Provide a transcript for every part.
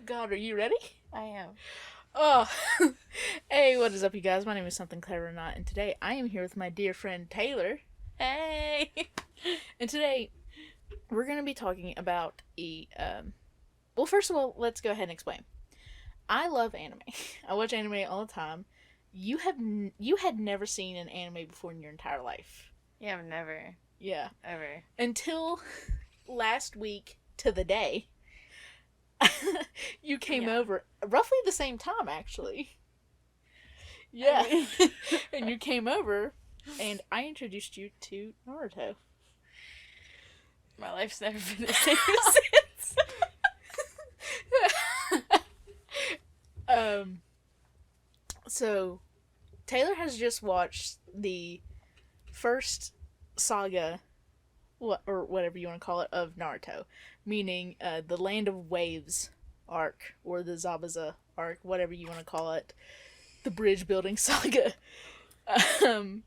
God, are you ready? I am. Oh, hey, what is up, you guys? My name is Something Clever or Not, and today I am here with my dear friend Taylor. Hey! And today we're going to be talking about well, first of all, let's go ahead and explain. I love anime. I watch anime all the time. You had never seen an anime before in your entire life. Yeah, I've never. Yeah. Ever. Until last week to the day. You came over roughly the same time, actually. Yeah. And you came over, and I introduced you to Naruto. My life's never been the same since. So, Taylor has just watched the first saga, or whatever you want to call it, of Naruto. Meaning, the Land of Waves arc, or the Zabuza arc, whatever you want to call it. The bridge building saga. And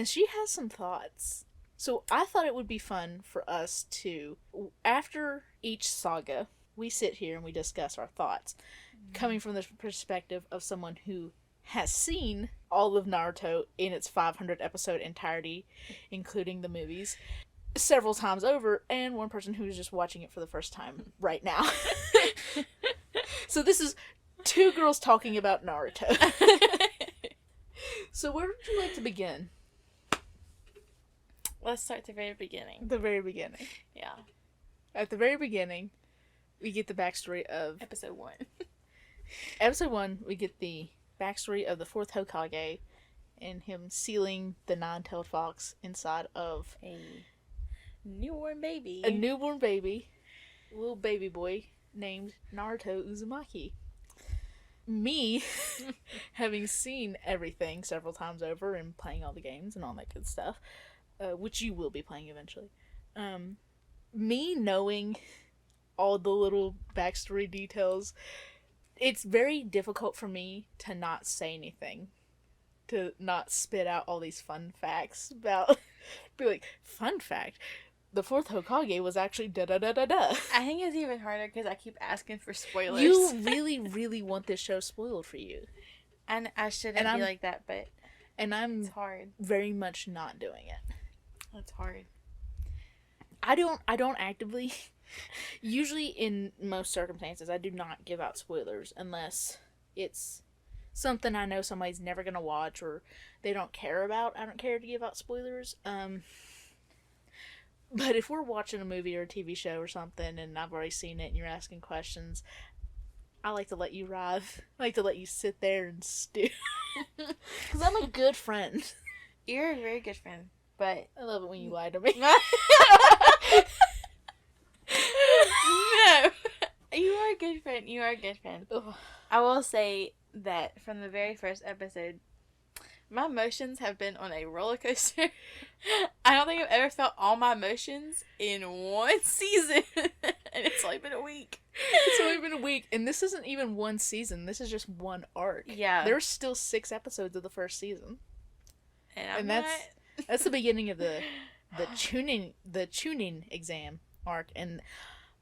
she has some thoughts. So I thought it would be fun for us to, after each saga, we sit here and we discuss our thoughts. Coming from the perspective of someone who has seen all of Naruto in its 500 episode entirety, including the movies, several times over, and one person who's just watching it for the first time right now. So this is two girls talking about Naruto. So where would you like to begin? Let's start at the very beginning. The very beginning. Yeah. At the very beginning, we get the backstory of... Episode 1. Episode 1, we get the backstory of the 4th Hokage and him sealing the 9-tailed fox inside of... A newborn baby. A newborn baby. Little baby boy named Naruto Uzumaki. Me, having seen everything several times over and playing all the games and all that good stuff, which you will be playing eventually, me knowing all the little backstory details, it's very difficult for me to not say anything, to not spit out all these fun facts about, be like, fun fact, the 4th Hokage was actually da-da-da-da-da. I think it's even harder because I keep asking for spoilers. You really, really want this show spoiled for you. And I shouldn't be like that, but I'm it's hard. Very much not doing it. It's hard. I don't actively, usually in most circumstances, I do not give out spoilers unless it's something I know somebody's never going to watch or they don't care about. I don't care to give out spoilers. But if we're watching a movie or a TV show or something and I've already seen it and you're asking questions, I like to let you writhe. I like to let you sit there and stew. Because I'm a good friend. You're a very good friend, but... I love it when you lie to me. No! You are a good friend. You are a good friend. Ugh. I will say that from the very first episode, my emotions have been on a roller coaster. I don't think I've ever felt all my emotions in one season. And it's only been a week. It's only been a week. And this isn't even one season. This is just one arc. Yeah. There's still 6 episodes of the first season. And that's the beginning of the tuning exam arc. And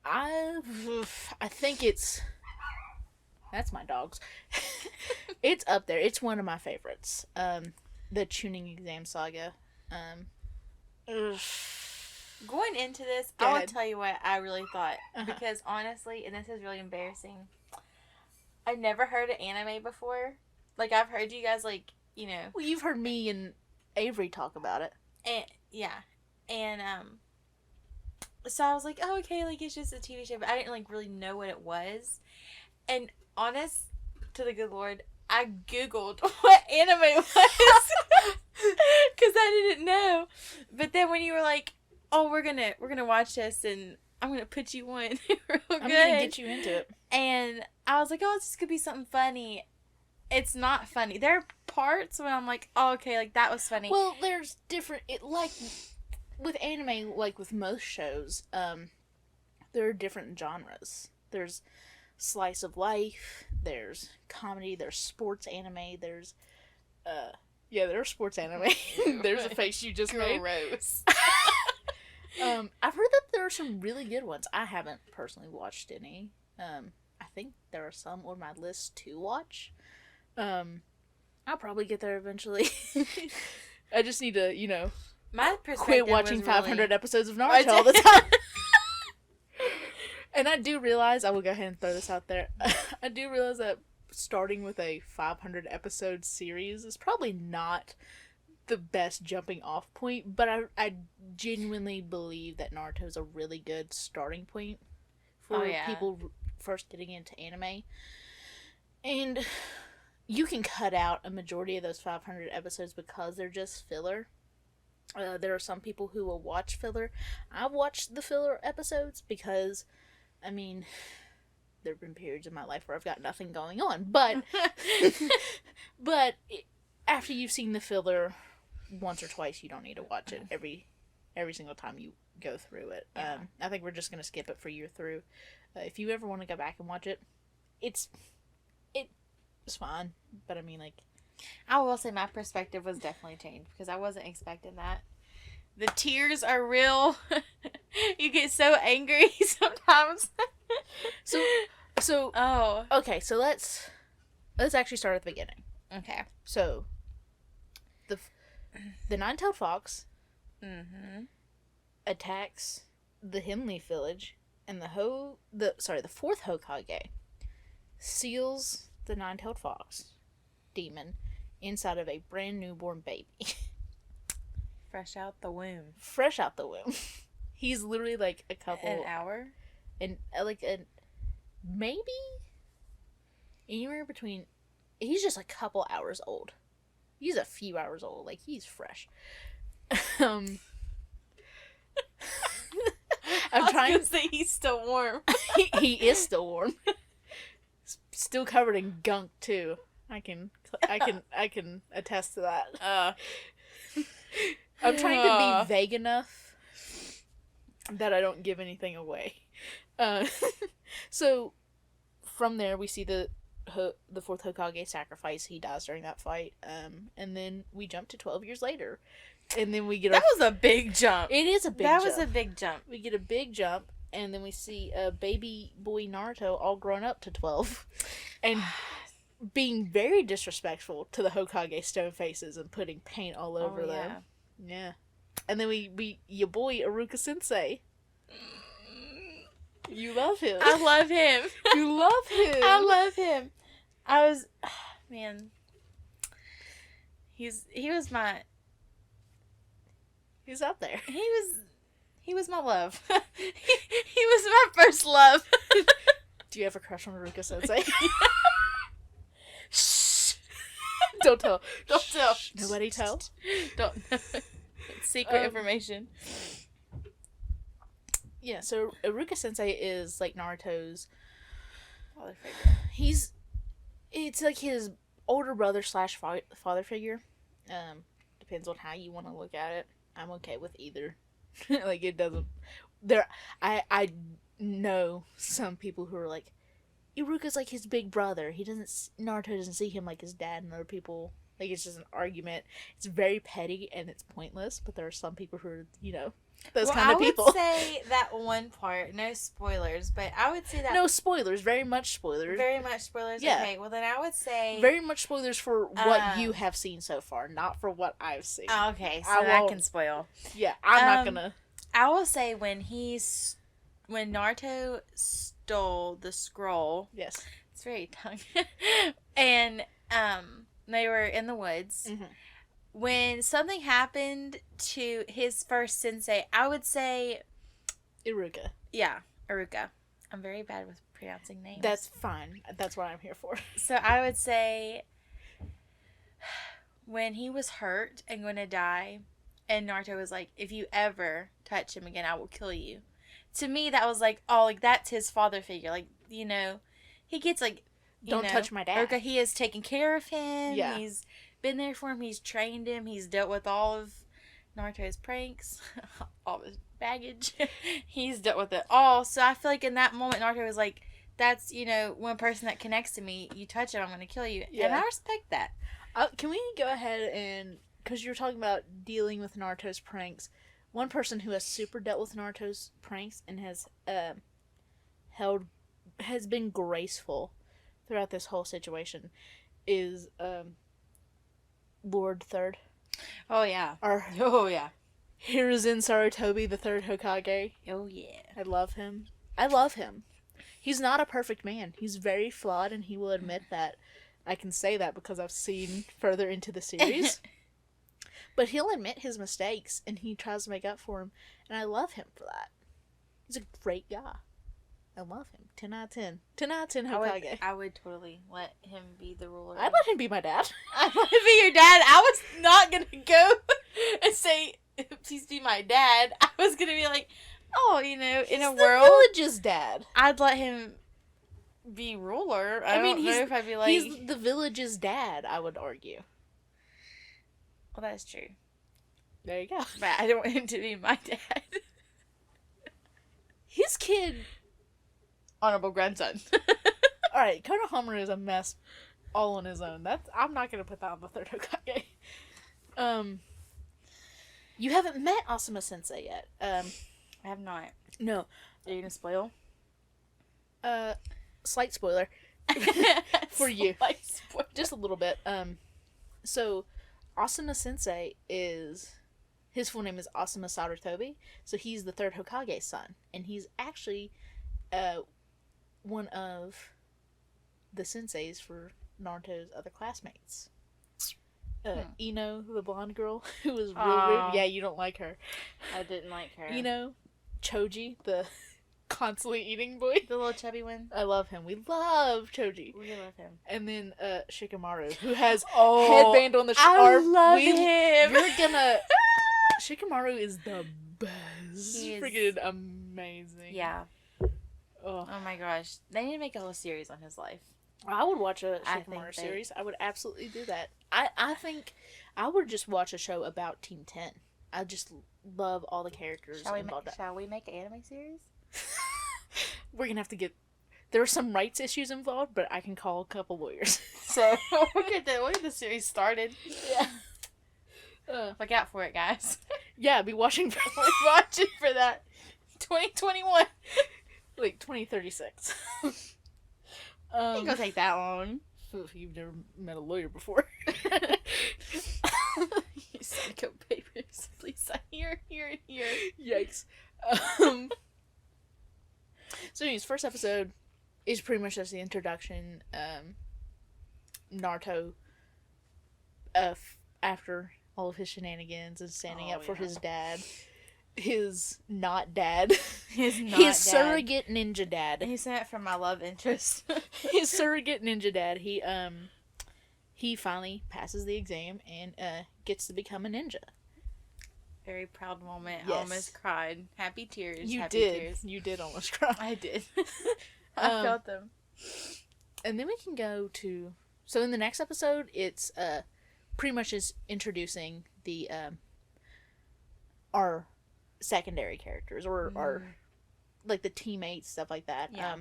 I think it's... That's my dogs. It's up there. It's one of my favorites. The tuning exam saga. Going into this, I will tell you what I really thought. Because honestly, and this is really embarrassing, I've never heard of anime before. Like, I've heard you guys, like, you know. Well, you've heard me and Avery talk about it. And, yeah. And, so I was like, oh, okay, like, it's just a TV show. But I didn't, like, really know what it was. And honest to the good Lord, I Googled what anime was. Because I didn't know. But then when you were like, oh, we're gonna watch this and I'm gonna put you on real good. I'm gonna get you into it. And I was like, oh, this could be something funny. It's not funny. There are parts when I'm like, oh, okay, like, that was funny. Well, there's different... like, with anime, like with most shows, there are different genres. There's slice of life, there's comedy, there's sports anime, there's there's sports anime. There's a face you just made. Gross. I've heard that there are some really good ones. I haven't personally watched any. I think there are some on my list to watch. I'll probably get there eventually. I just need to, My perspective quit watching was 500 really... episodes of Naruto all the time. And I do realize, I will go ahead and throw this out there, I do realize that starting with a 500 episode series is probably not the best jumping off point, but I genuinely believe that Naruto is a really good starting point for people first getting into anime. And you can cut out a majority of those 500 episodes because they're just filler. There are some people who will watch filler. I watched the filler episodes because, I mean, there have been periods in my life where I've got nothing going on. But, after you've seen the filler once or twice, you don't need to watch it every single time you go through it. Yeah. I think we're just going to skip it for you through. If you ever want to go back and watch it, it's fine. But I mean, like, I will say my perspective was definitely changed because I wasn't expecting that. The tears are real. You get so angry sometimes. So oh, okay, so let's actually start at the beginning. okay. So the nine-tailed fox attacks the Hemleaf village, and the fourth Hokage seals the nine-tailed fox demon inside of a brand newborn baby. Fresh out the womb. He's literally like a couple An hour? And like maybe anywhere between. He's just a couple hours old. He's a few hours old. Like, he's fresh. I'm trying to say he's still warm. he is still warm. Still covered in gunk too. I can attest to that. I'm trying to be vague enough that I don't give anything away. So from there we see the fourth Hokage sacrifice. He dies during that fight. And then we jump to 12 years later, and then we get that was a big jump. It is a big jump. That was a big jump. We get a big jump, and then we see a baby boy Naruto all grown up to 12, and being very disrespectful to the Hokage stone faces and putting paint all over them. Yeah. And then we your boy Iruka Sensei. You love him. I love him. You love him. I love him. Man. He was up there. He was my love. he was my first love. Do you have a crush on Iruka Sensei? Shh. Don't tell. Don't tell. Shh. Nobody tell. Don't. Secret information. Yeah, so Iruka Sensei is like Naruto's father figure. It's like his older brother / father figure. Depends on how you want to look at it. I'm okay with either. Like, it doesn't. I know some people who are like, Iruka's like his big brother. Naruto doesn't see him like his dad, and other people, like, it's just an argument. It's very petty and it's pointless, but there are some people who are, those kind of people. I would say that one part, no spoilers, but I would say that... No spoilers, very much spoilers. Very much spoilers? Yeah. Okay, well then I would say... Very much spoilers for what you have seen so far, not for what I've seen. Okay, so I can spoil. Yeah, I'm not gonna... I will say when Naruto stole the scroll... Yes. It's very tongue. And they were in the woods... Mm-hmm. When something happened to his first sensei, I would say... Iruka. Yeah, Iruka. I'm very bad with pronouncing names. That's fine. That's what I'm here for. So I would say... When he was hurt and going to die, and Naruto was like, if you ever touch him again, I will kill you. To me, that was like, oh, like, that's his father figure. Like, he gets like... Don't touch my dad. Iruka, he has taken care of him. Yeah. He's been there for him. He's trained him. He's dealt with all of Naruto's pranks, all of his baggage. He's dealt with it all. So I feel like in that moment, Naruto was like, that's, one person that connects to me. You touch him, I'm going to kill you. Yeah. And I respect that. Can we go ahead and, because you're talking about dealing with Naruto's pranks, one person who has super dealt with Naruto's pranks and has held has been graceful throughout this whole situation is Lord Third. Oh, yeah. Our Oh, yeah. Hiruzen Sarutobi, the third Hokage. Oh, yeah. I love him. I love him. He's not a perfect man. He's very flawed, and he will admit that. I can say that because I've seen further into the series. But he'll admit his mistakes, and he tries to make up for him, and I love him for that. He's a great guy. I love him. 10 out of 10. 10 out of 10 Hokage. I would totally let him be the ruler. I'd let him be my dad. I'd let him be your dad. I was not going to go and say, please be my dad. I was going to be like, oh, you know, in a world. He's the village's dad. I'd let him be ruler. I mean, know if I'd be like. He's the village's dad, I would argue. Well, that's true. There you go. But I don't want him to be my dad. His kid. Honorable grandson. Alright, Konohamaru is a mess all on his own. I'm not going to put that on the third Hokage. You haven't met Asuma Sensei yet. I have not. No. Are you going to spoil? Slight spoiler. For you. Slight spoiler. Just a little bit. So, Asuma Sensei is... His full name is Asuma Sarutobi. So he's the third Hokage's son. And he's actually one of the senseis for Naruto's other classmates. Ino, the blonde girl, who was real rude. Yeah, you don't like her. I didn't like her. Ino, Choji, the constantly eating boy. The little chubby one. I love him. We love Choji. We love him. And then Shikamaru, who has headband on the I love him. You're gonna... Shikamaru is the best. He is freaking amazing. Yeah. Oh my gosh. They need to make a whole series on his life. I would watch a Shikamaru series. I would absolutely do that. I think I would just watch a show about Team 10. I just love all the characters involved. Shall we make an anime series? We're going to have to get... There are some rights issues involved, but I can call a couple lawyers. So, we'll get the series started. Yeah. Look out for it, guys. Yeah, be watching for that. 2021. Like 2036. Ain't gonna take that long. You've never met a lawyer before. You psycho papers. Please sign here. Yikes. So anyways, first episode is pretty much just the introduction. Naruto, after all of his shenanigans and standing up for his dad. His not dad. His surrogate ninja dad. He sent it from my love interest. His surrogate ninja dad. He finally passes the exam and gets to become a ninja. Very proud moment. Yes. I almost cried. Happy tears. You Happy did. Tears. You did almost cry. I did. I felt them. And then we can go to... So in the next episode, it's pretty much is introducing the our secondary characters or our like the teammates, stuff like that. Yeah.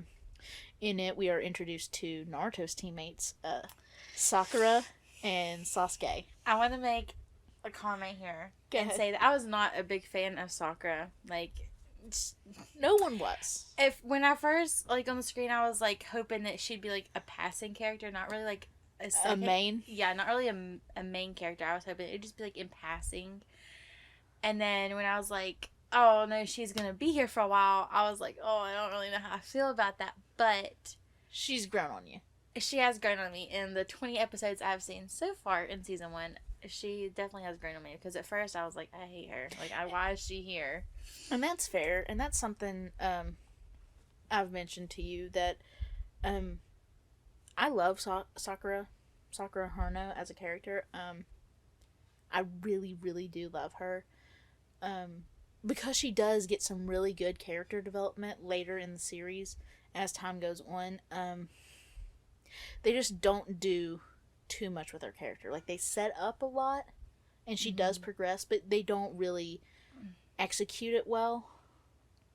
In it, we are introduced to Naruto's teammates, Sakura and Sasuke. I want to make a comment here and say that I was not a big fan of Sakura. Like, no one was. When I first like on the screen, I was like hoping that she'd be like a passing character, not really like a main. Yeah, not really a main character. I was hoping it'd just be like in passing. And then when I was like, oh no, she's gonna be here for a while, I was like, oh, I don't really know how I feel about that. But she's grown on you. She has grown on me. In the 20 episodes I've seen so far in season 1, she definitely has grown on me. Because at first I was like, I hate her. Like, why is she here? And that's fair. And that's something I've mentioned to you that I love Sakura Haruno as a character. I really, really do love her. Because she does get some really good character development later in the series as time goes on. They just don't do too much with her character. Like, they set up a lot, and she does progress, but they don't really execute it well.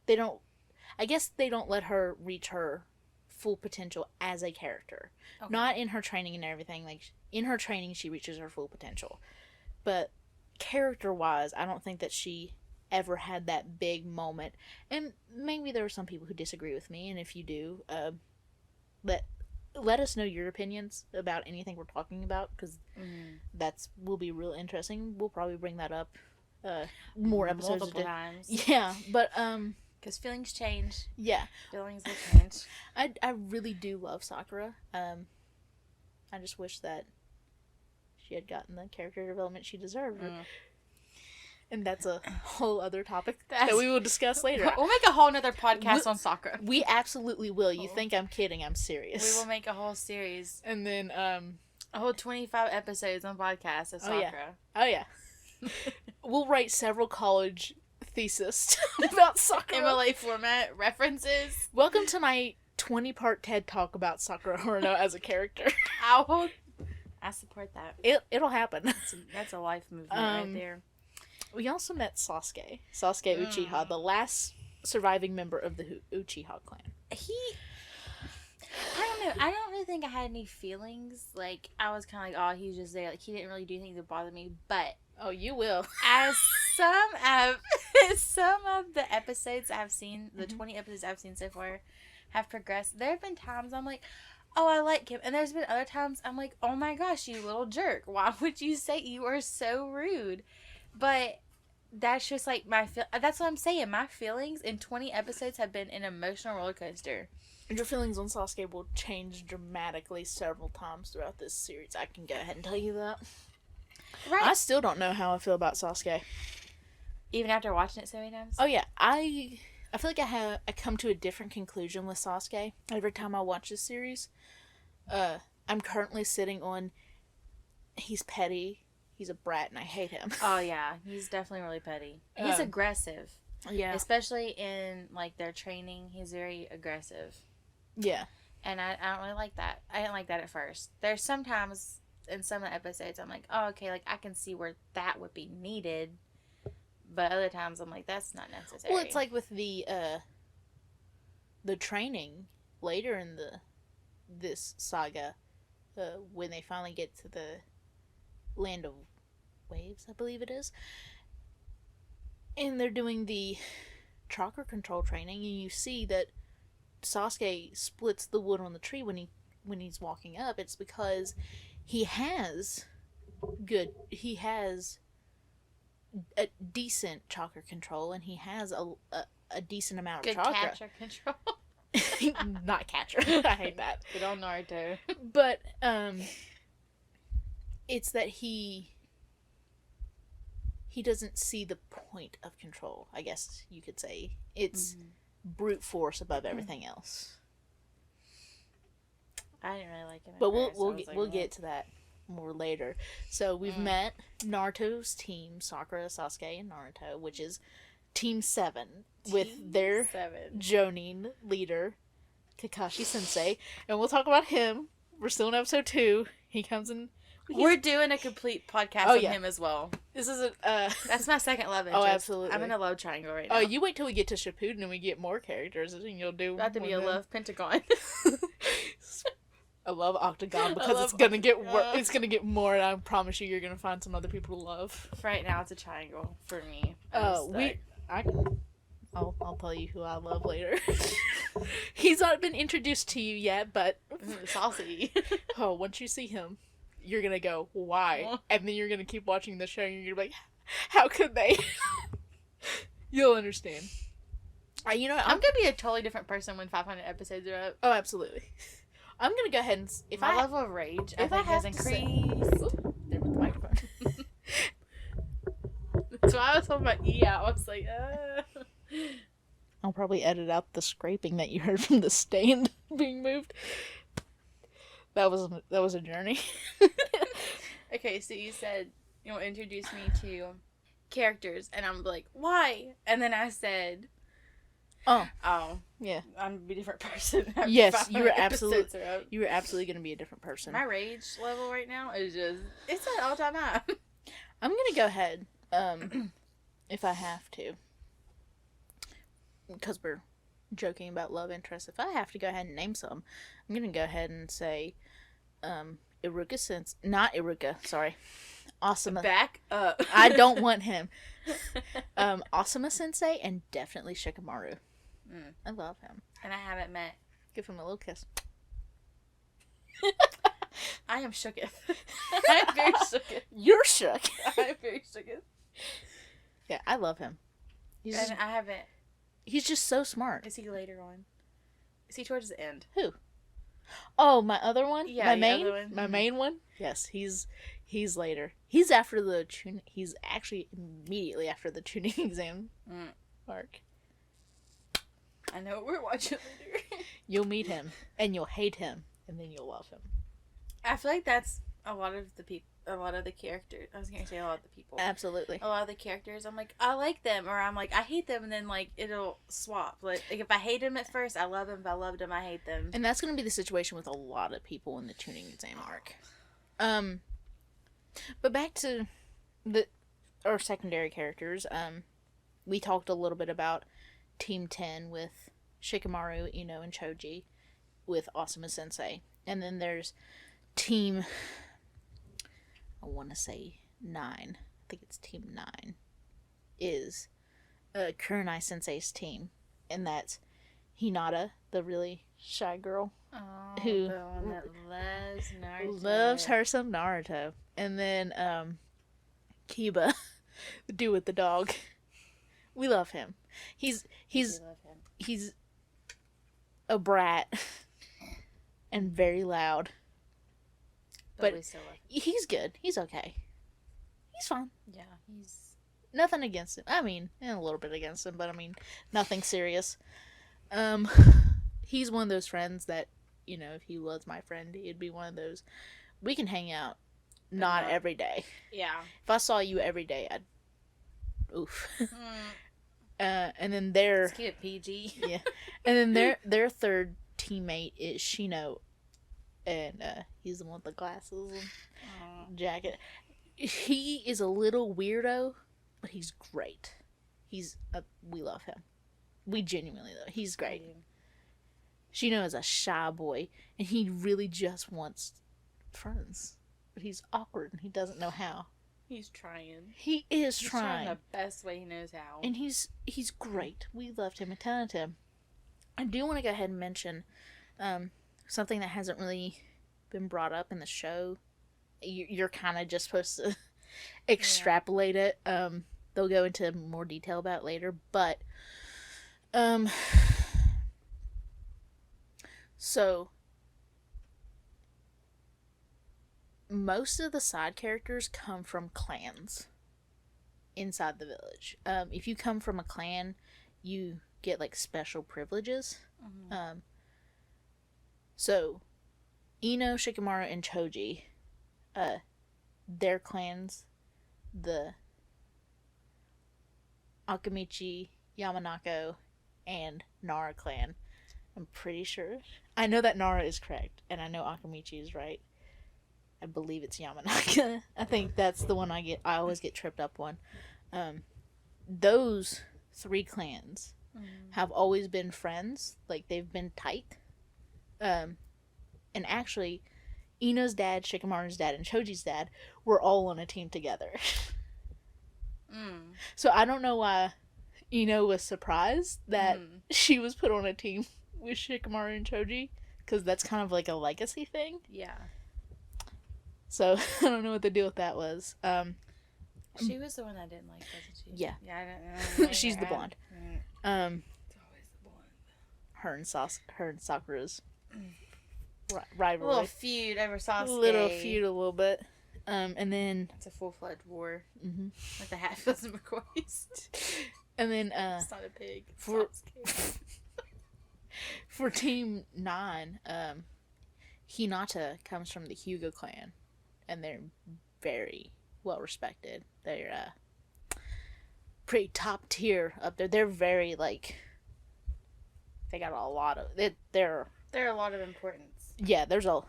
I guess they don't let her reach her full potential as a character. Okay. Not in her training and everything. Like, in her training, she reaches her full potential. But character-wise, I don't think that she ever had that big moment. And maybe there are some people who disagree with me, and if you do, let us know your opinions about anything we're talking about, because that's will be real interesting. We'll probably bring that up more episodes multiple times. Yeah, but because feelings change. Yeah, feelings will change. I really do love Sakura. I just wish that she had gotten the character development she deserved. And that's a whole other topic that we will discuss later. We'll make a whole nother podcast on Sakura. We absolutely will. You think I'm kidding? I'm serious. We will make a whole series. And then, a whole 25 episodes on podcast of Sakura. Oh, yeah. We'll write several college theses about Sakura. MLA format, references. Welcome to my 20-part TED Talk about Sakura Haruno as a character. I support that. It'll happen. That's a life movement right there. We also met Sasuke Uchiha, the last surviving member of the Uchiha clan. I don't know. I don't really think I had any feelings. Like, I was kind of like, oh, he was just there. Like, he didn't really do anything to bother me. But oh, you will. As some of the episodes I've seen, the 20 episodes I've seen so far, have progressed, there have been times I'm like, oh, I like him. And there's been other times I'm like, oh my gosh, you little jerk. Why would you say you are so rude? But that's just like that's what I'm saying. My feelings in 20 episodes have been an emotional roller coaster. And your feelings on Sasuke will change dramatically several times throughout this series. I can go ahead and tell you that. Right. I still don't know how I feel about Sasuke. Even after watching it so many times? Oh yeah. I feel like I come to a different conclusion with Sasuke every time I watch this series. I'm currently sitting on he's petty. He's a brat, and I hate him. Oh, yeah. He's definitely really petty. He's aggressive. Yeah. Especially in, like, their training. He's very aggressive. Yeah. And I don't really like that. I didn't like that at first. There's sometimes, in some of the episodes, I'm like, oh, okay, like, I can see where that would be needed. But other times, I'm like, that's not necessary. Well, it's like with the training later in this saga, when they finally get to the land of waves, I believe it is, and they're doing the chakra control training, and you see that Sasuke splits the wood on the tree when he's walking up. It's because he has a decent chakra control, and he has a decent amount of chakra. Good catcher control. Not catcher. I hate that. Good old Naruto. But it's that he doesn't see the point of control, I guess you could say. It's brute force above everything else. I didn't really like him. But we'll get to that more later. So we've met Naruto's team, Sakura, Sasuke, and Naruto, which is Team 7, with their Jonin leader, Kakashi Sensei. And we'll talk about him. We're still in episode 2. He comes in. We're doing a complete podcast on him as well. This is that's my second love interest. Oh, absolutely. I'm in a love triangle right now. Oh, you wait till we get to Shippuden and we get more characters, and you'll do. About to be a love pentagon. I love octagon because it's gonna get it's gonna get more, and I promise you're gonna find some other people to love. Right now, it's a triangle for me. I'll tell you who I love later. He's not been introduced to you yet, but saucy. Oh, once you see him, you're gonna go, why? And then you're gonna keep watching the show, and you're gonna be like, how could they? You'll understand. You know what? I'm gonna be a totally different person when 500 episodes are up. Oh, absolutely. I'm gonna go ahead and my level of rage has increased. There with the microphone. That's why I was holding my E out. I was like, I'll probably edit out the scraping that you heard from the stand being moved. That was a journey. Okay, so you said you'll introduce me to characters, and I'm like, why? And then I said, oh, yeah, I'm gonna be a different person. Yes, you were absolutely gonna be a different person. My rage level right now is it's an all-time high. I'm gonna go ahead, if I have to, because we're joking about love interests. If I have to go ahead and name some, I'm gonna go ahead and say, Iruka, not Iruka, sorry, Asuma. Back up. I don't want him. Asuma Sensei and definitely Shikamaru. I love him. And I haven't met. Give him a little kiss. I am shooketh. I am very shooketh. You're shook. I am very shooketh. Yeah, I love him. And I haven't. He's just so smart. Is he later on? Is he towards the end? Who? Oh, my other one? Yeah, my the main? other one. My main one? Yes, he's later. He's after the he's actually immediately after the tuning exam arc. I know what we're watching later. You'll meet him, and you'll hate him, and then you'll love him. I feel like that's a lot of the people. A lot of the characters. I was going to say a lot of the people. Absolutely. A lot of the characters, I'm like, I like them, or I'm like, I hate them, and then, like, it'll swap. Like if I hate them at first, I love them. If I loved them, I hate them. And that's going to be the situation with a lot of people in the tuning exam arc. But back to our secondary characters. We talked a little bit about Team 10 with Shikamaru, Ino, and Choji with Asuma Sensei. And then there's Team... I want to say 9. I think it's Team 9. Is Kurenai Sensei's team. And that's Hinata, the really shy girl. Oh, who the one that loves Naruto. Loves her some Naruto. And then Kiba, the dude with the dog. We love him. He's a brat and very loud. But we still love him. He's good. He's okay. He's fine. Yeah, he's... Nothing against him. I mean, a little bit against him, but I mean, nothing serious. He's one of those friends that, if he was my friend, he'd be one of those, we can hang out, not every day. Yeah. If I saw you every day, I'd, oof. And then Let's keep it PG. Yeah. And then their third teammate is Shino. And he's the one with the glasses and jacket. He is a little weirdo, but he's great. We love him. We genuinely though. He's great. Shino is a shy boy, and he really just wants friends, but he's awkward and he doesn't know how. He's trying. He is He's trying the best way he knows how. and he's great. We loved him a ton of him. I do want to go ahead and mention something that hasn't really been brought up in the show. You're kind of just supposed to extrapolate it. They'll go into more detail about it later, but so most of the side characters come from clans inside the village. If you come from a clan, you get like special privileges. So Ino, Shikamaru, and Choji, their clans, the Akamichi, Yamanako, and Nara clan. I'm pretty sure. I know that Nara is correct, and I know Akamichi is right. I believe it's Yamanaka. I think that's the one I always get tripped up on. Those 3 clans have always been friends. Like, they've been tight. And actually, Ino's dad, Shikamaru's dad, and Choji's dad were all on a team together. So I don't know why Ino was surprised that she was put on a team with Shikamaru and Choji, because that's kind of like a legacy thing. Yeah. So I don't know what the deal with that was. She was the one I didn't like, wasn't she? Yeah. Yeah, I don't know. She's the blonde. It's always the blonde. Her and Sakura's rivalry. A little feud over Sasuke. A little bit. And then It's a full-fledged war. Mm-hmm. Like the Hatfields and McCoys. And then It's not a pig. for Sasuke. for Team 9, Hinata comes from the Hyuga clan, and they're very well respected. They're pretty top tier up there. They're very like they got a lot of they're a lot of importance. Yeah, there's a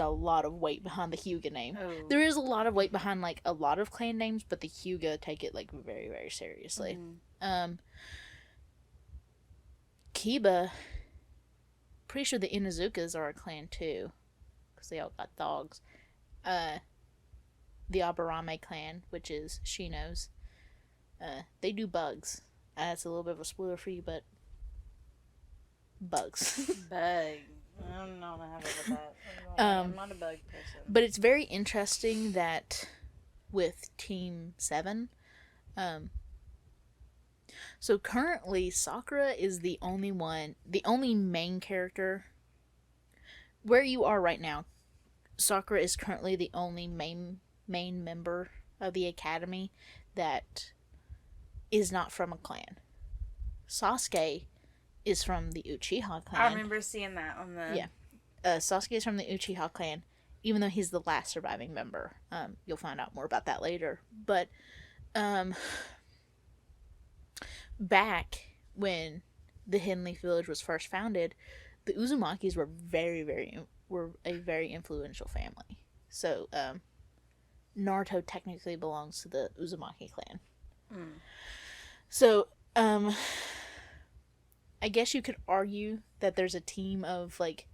lot of weight behind the Hyuga name. Oh. There is a lot of weight behind like a lot of clan names, but the Hyuga take it like very, very seriously. Kiba, pretty sure the the Inuzukas are a clan too, because they all got dogs. the Aburame clan, which is Shino's, they do bugs. That's a little bit of a spoiler for you, but bugs. Bug. I don't know how to with that. I'm not a bug person. But it's very interesting that with Team 7, so currently Sakura is the only main character. Where you are right now, Sakura is currently the only main member of the academy that is not from a clan. Sasuke is from the Uchiha clan. I remember seeing that on the... Yeah. Sasuke is from the Uchiha clan, even though he's the last surviving member. You'll find out more about that later. But back when the Hidden Leaf Village was first founded, the Uzumakis were a very influential family. So Naruto technically belongs to the Uzumaki clan. Mm. So I guess you could argue that there's a team of like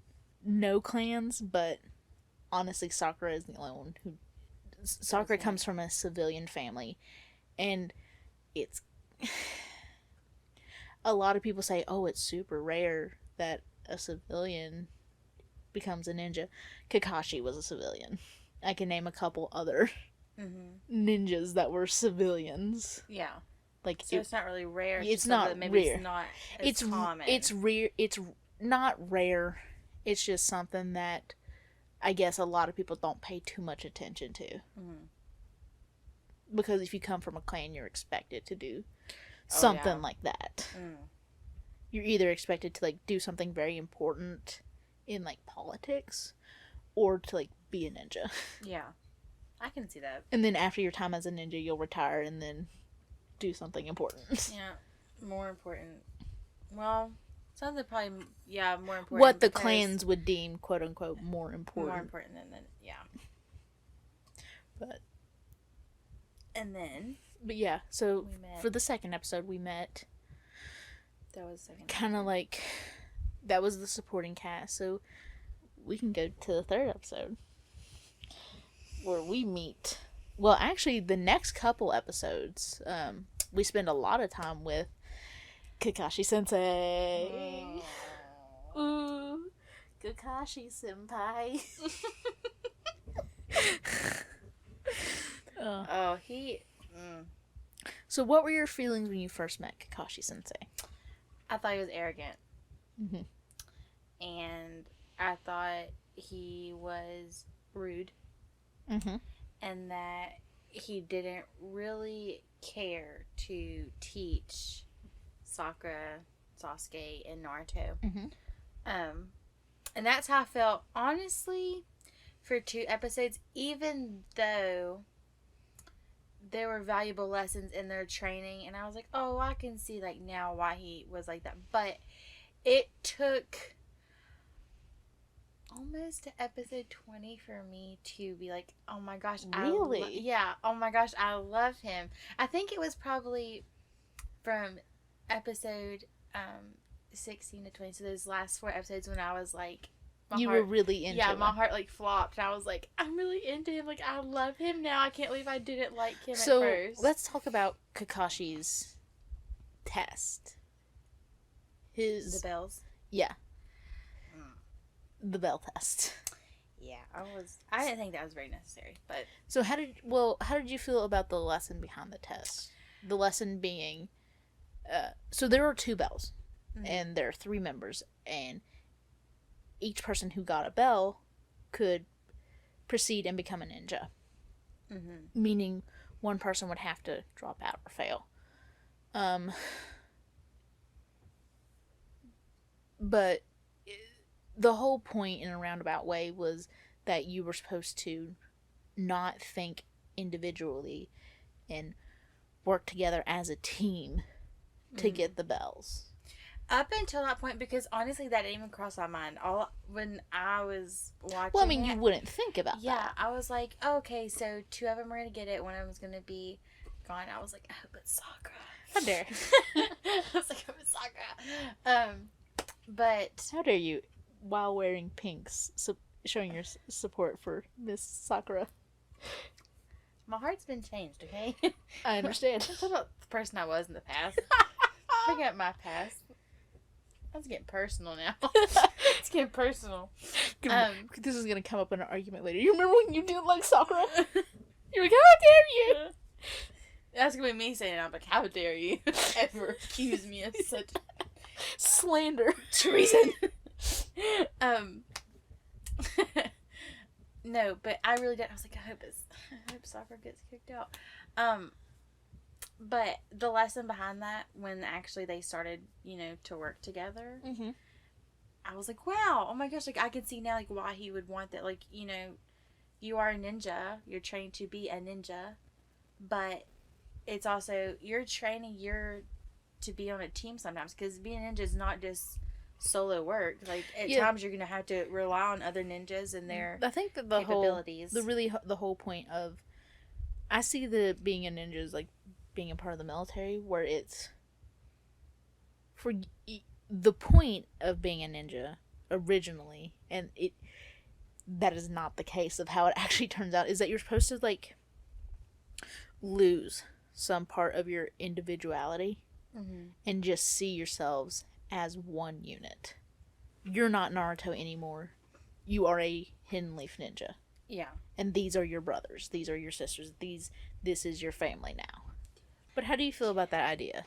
no clans, but honestly Sakura is the only one who... Sakura comes from a civilian family, and it's... a lot of people say, oh, it's super rare that a civilian becomes a ninja. Kakashi was a civilian. I can name a couple other ninjas that were civilians. Yeah. Like, so it's not really rare. It's not maybe rare. It's not as common. It's rare. It's not rare. It's just something that I guess a lot of people don't pay too much attention to. Mm-hmm. Because if you come from a clan, you're expected to do something like that. Mm. You're either expected to like do something very important in like politics, or to like be a ninja. Yeah, I can see that. And then after your time as a ninja, you'll retire and then do something important. Yeah, more important. Well, something probably more important. What the clans would deem quote unquote more important. More important than But yeah, so for the second episode we met. That was the second. Kind of like, that was the supporting cast. So we can go to the third episode, where we meet. Well, actually, the next couple episodes, we spend a lot of time with Kakashi Sensei. Ooh, Kakashi Senpai. So what were your feelings when you first met Kakashi Sensei? I thought he was arrogant. Mm-hmm. And I thought he was rude. Mm-hmm. And that he didn't really care to teach Sakura, Sasuke, and Naruto. Mm-hmm. And that's how I felt, honestly, for 2 episodes, even though there were valuable lessons in their training, and I was like, oh, I can see like now why he was like that. But it took almost to episode 20 for me to be like, oh my gosh, really? Oh my gosh, I love him. I think it was probably from episode 16 to 20, so those last 4 episodes when I was like, were really into him. My heart like flopped, and I was like, I'm really into him. Like, I love him now. I can't believe I didn't like him at first. So let's talk about Kakashi's test. The bells. Yeah. The bell test. Yeah, I didn't think that was very necessary, but... So how did you feel about the lesson behind the test? The lesson being, so there are 2 bells, and there are 3 members, and each person who got a bell could proceed and become a ninja. Mm-hmm. Meaning one person would have to drop out or fail. But the whole point in a roundabout way was that you were supposed to not think individually and work together as a team to get the bells. Up until that point, because honestly, that didn't even cross my mind. When I was watching. Well, I mean, you wouldn't think about that. Yeah, I was like, oh, okay, so 2 of them are gonna get it. One of them is gonna be gone. I was like, I hope it's Sakura. How dare? I was like, I hope it's Sakura. But how dare you, while wearing pinks, showing your support for Miss Sakura. My heart's been changed, okay? I understand. Let's talk about the person I was in the past. Forget my past. That's getting personal now. It's getting personal. This is gonna come up in an argument later. You remember when you didn't like Sakura? You're like, how dare you? That's gonna be me saying, I'm like, how dare you ever accuse me of such slander, treason? No, but I really did. I was like, I hope Sakura gets kicked out. But the lesson behind that, when actually they started, to work together, mm-hmm. I was like, wow, oh my gosh, like I can see now, like why he would want that. Like, you are a ninja, you're trained to be a ninja, but it's also you're training to be on a team sometimes, because being a ninja is not just solo work. Like at times you're gonna have to rely on other ninjas and their I think that capabilities. The whole point of I see being a ninja is like being a part of the military, where it's for the point of being a ninja originally, and that is not the case of how it actually turns out, is that you're supposed to like lose some part of your individuality and just see yourselves as one unit. You're not Naruto anymore. You are a Hidden Leaf Ninja. Yeah. And these are your brothers. These are your sisters. This is your family now. But how do you feel about that idea?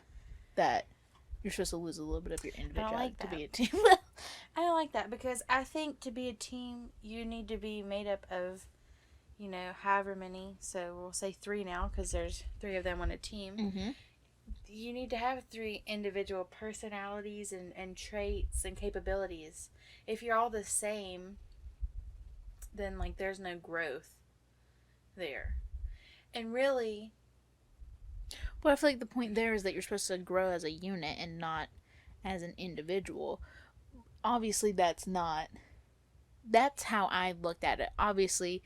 That you're supposed to lose a little bit of your individuality to be a team? I don't like that, because I think to be a team, you need to be made up of, however many. So we'll say 3 now, because there's 3 of them on a team. Mm-hmm. You need to have 3 individual personalities and traits and capabilities. If you're all the same, then, like, there's no growth there. And really... Well, I feel like the point there is that you're supposed to grow as a unit and not as an individual. Obviously, that's how I looked at it. Obviously,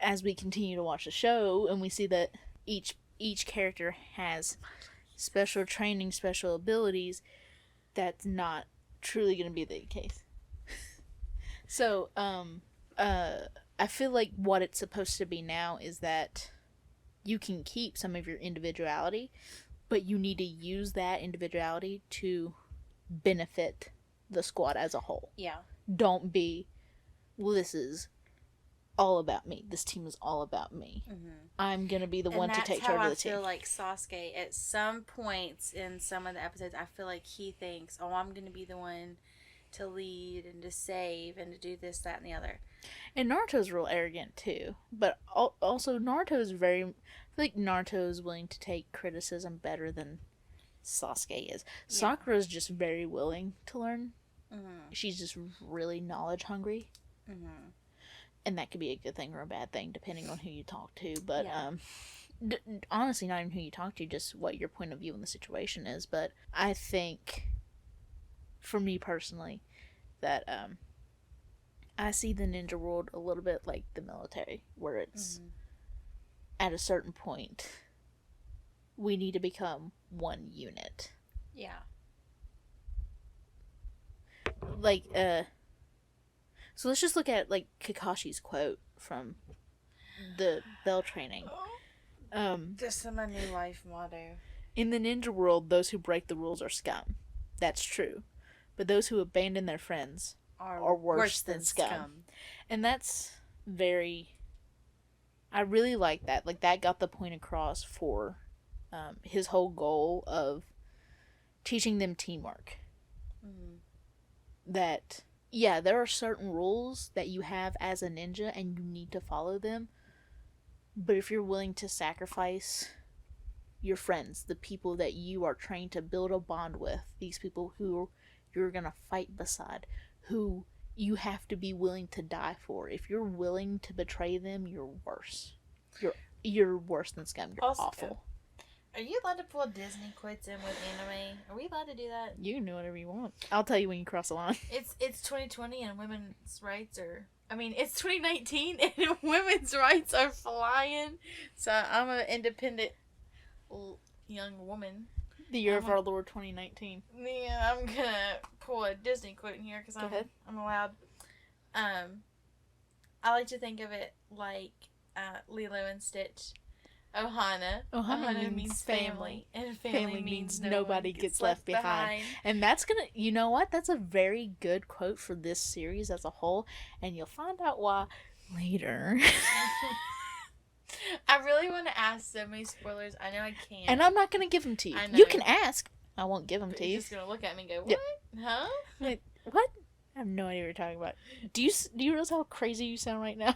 as we continue to watch the show and we see that each character has special training, special abilities, that's not truly going to be the case. So, I feel like what it's supposed to be now is that you can keep some of your individuality, but you need to use that individuality to benefit the squad as a whole. Yeah. Don't be, well, this is all about me. This team is all about me. Mm-hmm. I'm going to be the one to take charge of the team. I feel like Sasuke, at some points in some of the episodes, I feel like he thinks, oh, I'm going to be the one to lead and to save and to do this, that, and the other. And Naruto's real arrogant too. But also Naruto is I feel like Naruto is willing to take criticism better than Sasuke is. Yeah. Sakura's just very willing to learn. Mm-hmm. She's just really knowledge hungry. Mm-hmm. And that could be a good thing or a bad thing depending on who you talk to. But honestly, not even who you talk to, just what your point of view in the situation is. But I think, for me personally, that I see the ninja world a little bit like the military, where it's at a certain point we need to become one unit. Yeah. Like, so let's just look at like Kakashi's quote from the bell training. Just my new life motto. In the ninja world, those who break the rules are scum. That's true. But those who abandon their friends are worse than scum. And that's very... I really like that. Like, that got the point across for his whole goal of teaching them teamwork. Mm-hmm. That, yeah, there are certain rules that you have as a ninja and you need to follow them. But if you're willing to sacrifice your friends, the people that you are trained to build a bond with, these people who you're going to fight beside, who you have to be willing to die for. If you're willing to betray them, you're worse. You're worse than scum. You're also awful. Are you allowed to pull Disney quotes in with anime? Are we allowed to do that? You can do whatever you want. I'll tell you when you cross the line. It's 2020 and women's rights are... I mean, it's 2019 and women's rights are flying. So I'm an independent young woman. The year of our Lord 2019. Yeah, I'm gonna pull a Disney quote in here because I'm allowed. I like to think of it like Lilo and Stitch Ohana. Ohana means family. And Family means nobody gets left behind. And that's gonna, you know what? That's a very good quote for this series as a whole, and you'll find out why later. I really want to ask so many spoilers. I know I can't. And I'm not gonna give them to you. I know. You can ask. I won't give them But to you're you. just gonna look at me and go, what? Yep. Huh? Like, what? I have no idea what you're talking about. Do you realize how crazy you sound right now?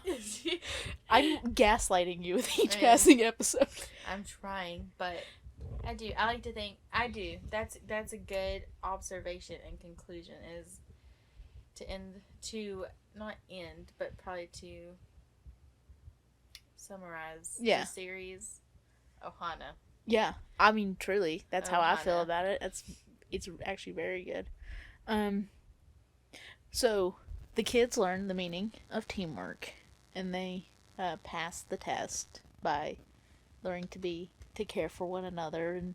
I'm gaslighting you with each passing episode. I'm trying, but I do. I like to think I do. That's a good observation and conclusion is to not end, but probably to summarize the series. Ohana. Yeah, I mean, truly, that's how I feel Ohana. about it. It's actually very good. So the kids learn the meaning of teamwork, and they pass the test by learning to care for one another and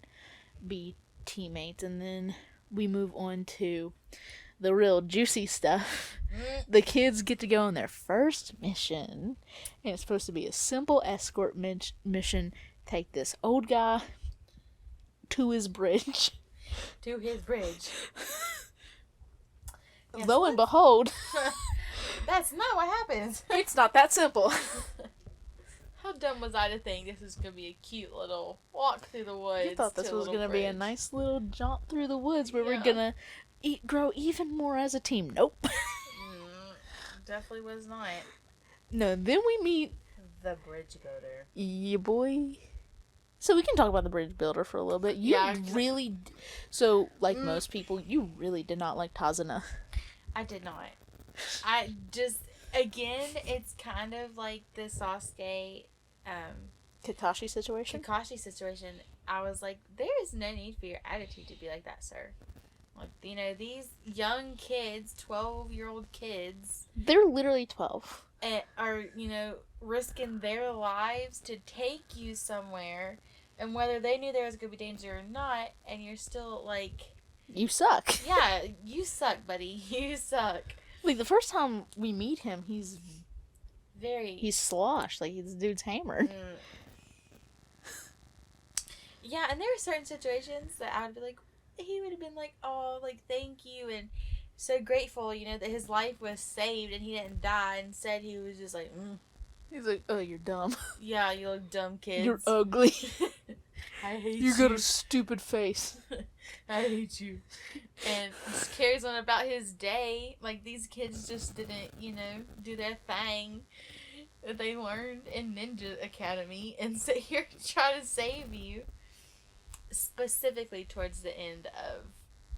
be teammates. And then we move on to the real juicy stuff. The kids get to go on their first mission, and it's supposed to be a simple escort mission. Take this old guy to his bridge. To his bridge. Yes, Lo and behold, that's not what happens. it's not that simple. How dumb was I to think this was going to be a cute little walk through the woods? You thought this was going to be a nice little jaunt through the woods where we're going to grow even more as a team. Nope. Definitely was not. No, then we meet the bridge builder. Yeah, boy. So we can talk about the bridge builder for a little bit. So like most people, you really did not like Tazuna. I did not. I just, again, it's kind of like the Sasuke, Kakashi situation. I was like, there is no need for your attitude to be like that, sir. Like, you know, these young kids, 12-year-old kids. They're literally 12. Are, you know, risking their lives to take you somewhere. And whether they knew there was going to be danger or not, and you're still like... You suck. Yeah, you suck, buddy. You suck. Like, the first time we meet him, he's sloshed. Like, this dude's hammered. Yeah, and there were certain situations that I would be like, he would have been like, oh, like, thank you, and so grateful, you know, that his life was saved and he didn't die. Instead, he was just like, He's like, oh, you're dumb. Yeah, you look dumb, kids. You're ugly. I hate you. You got a stupid face. I hate you. And just carries on about his day. Like, these kids just didn't, you know, do their thing that they learned in Ninja Academy and sit here to try to save you. Specifically towards the end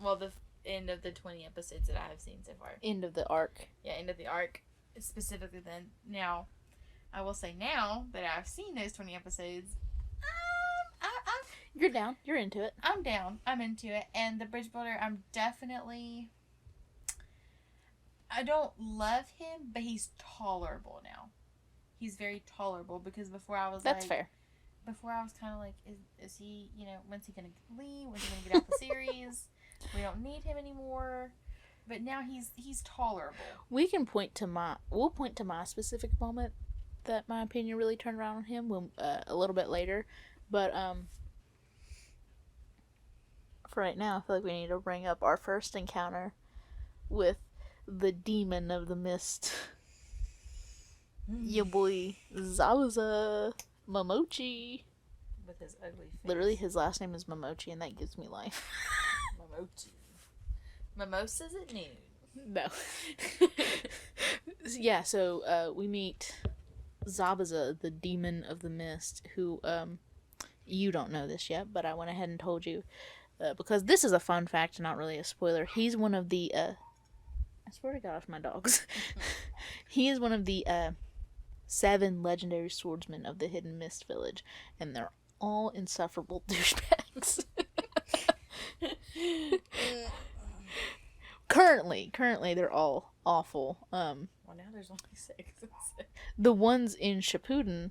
of, the end of the 20 episodes that I have seen so far. End of the arc. Yeah, end of the arc. Specifically then. Now, I will say now that I've seen those 20 episodes, You're down. You're into it. I'm down. I'm into it. And the bridge builder, I'm definitely... I don't love him, but he's tolerable now. He's very tolerable because before I was That's fair. Before I was kind of like, is he, you know, when's he going to leave? When's he going to get out the series? We don't need him anymore. But now he's tolerable. We'll point to my specific moment that my opinion really turned around on him a little bit later. But, for right now, I feel like we need to bring up our first encounter with the demon of the mist. Your boy, Zabuza Momochi. With his ugly face. Literally, his last name is Momochi, and that gives me life. Momochi. Mimosas at noon. No. Yeah, so we meet Zabuza, the demon of the mist, who, you don't know this yet, but I went ahead and told you, because this is a fun fact, not really a spoiler. He's one of the, I swear to God, off my dogs. He is one of the, 7 legendary swordsmen of the Hidden Mist Village, and they're all insufferable douchebags. Currently, they're all awful. Well, now there's only 6. The ones in Shippuden,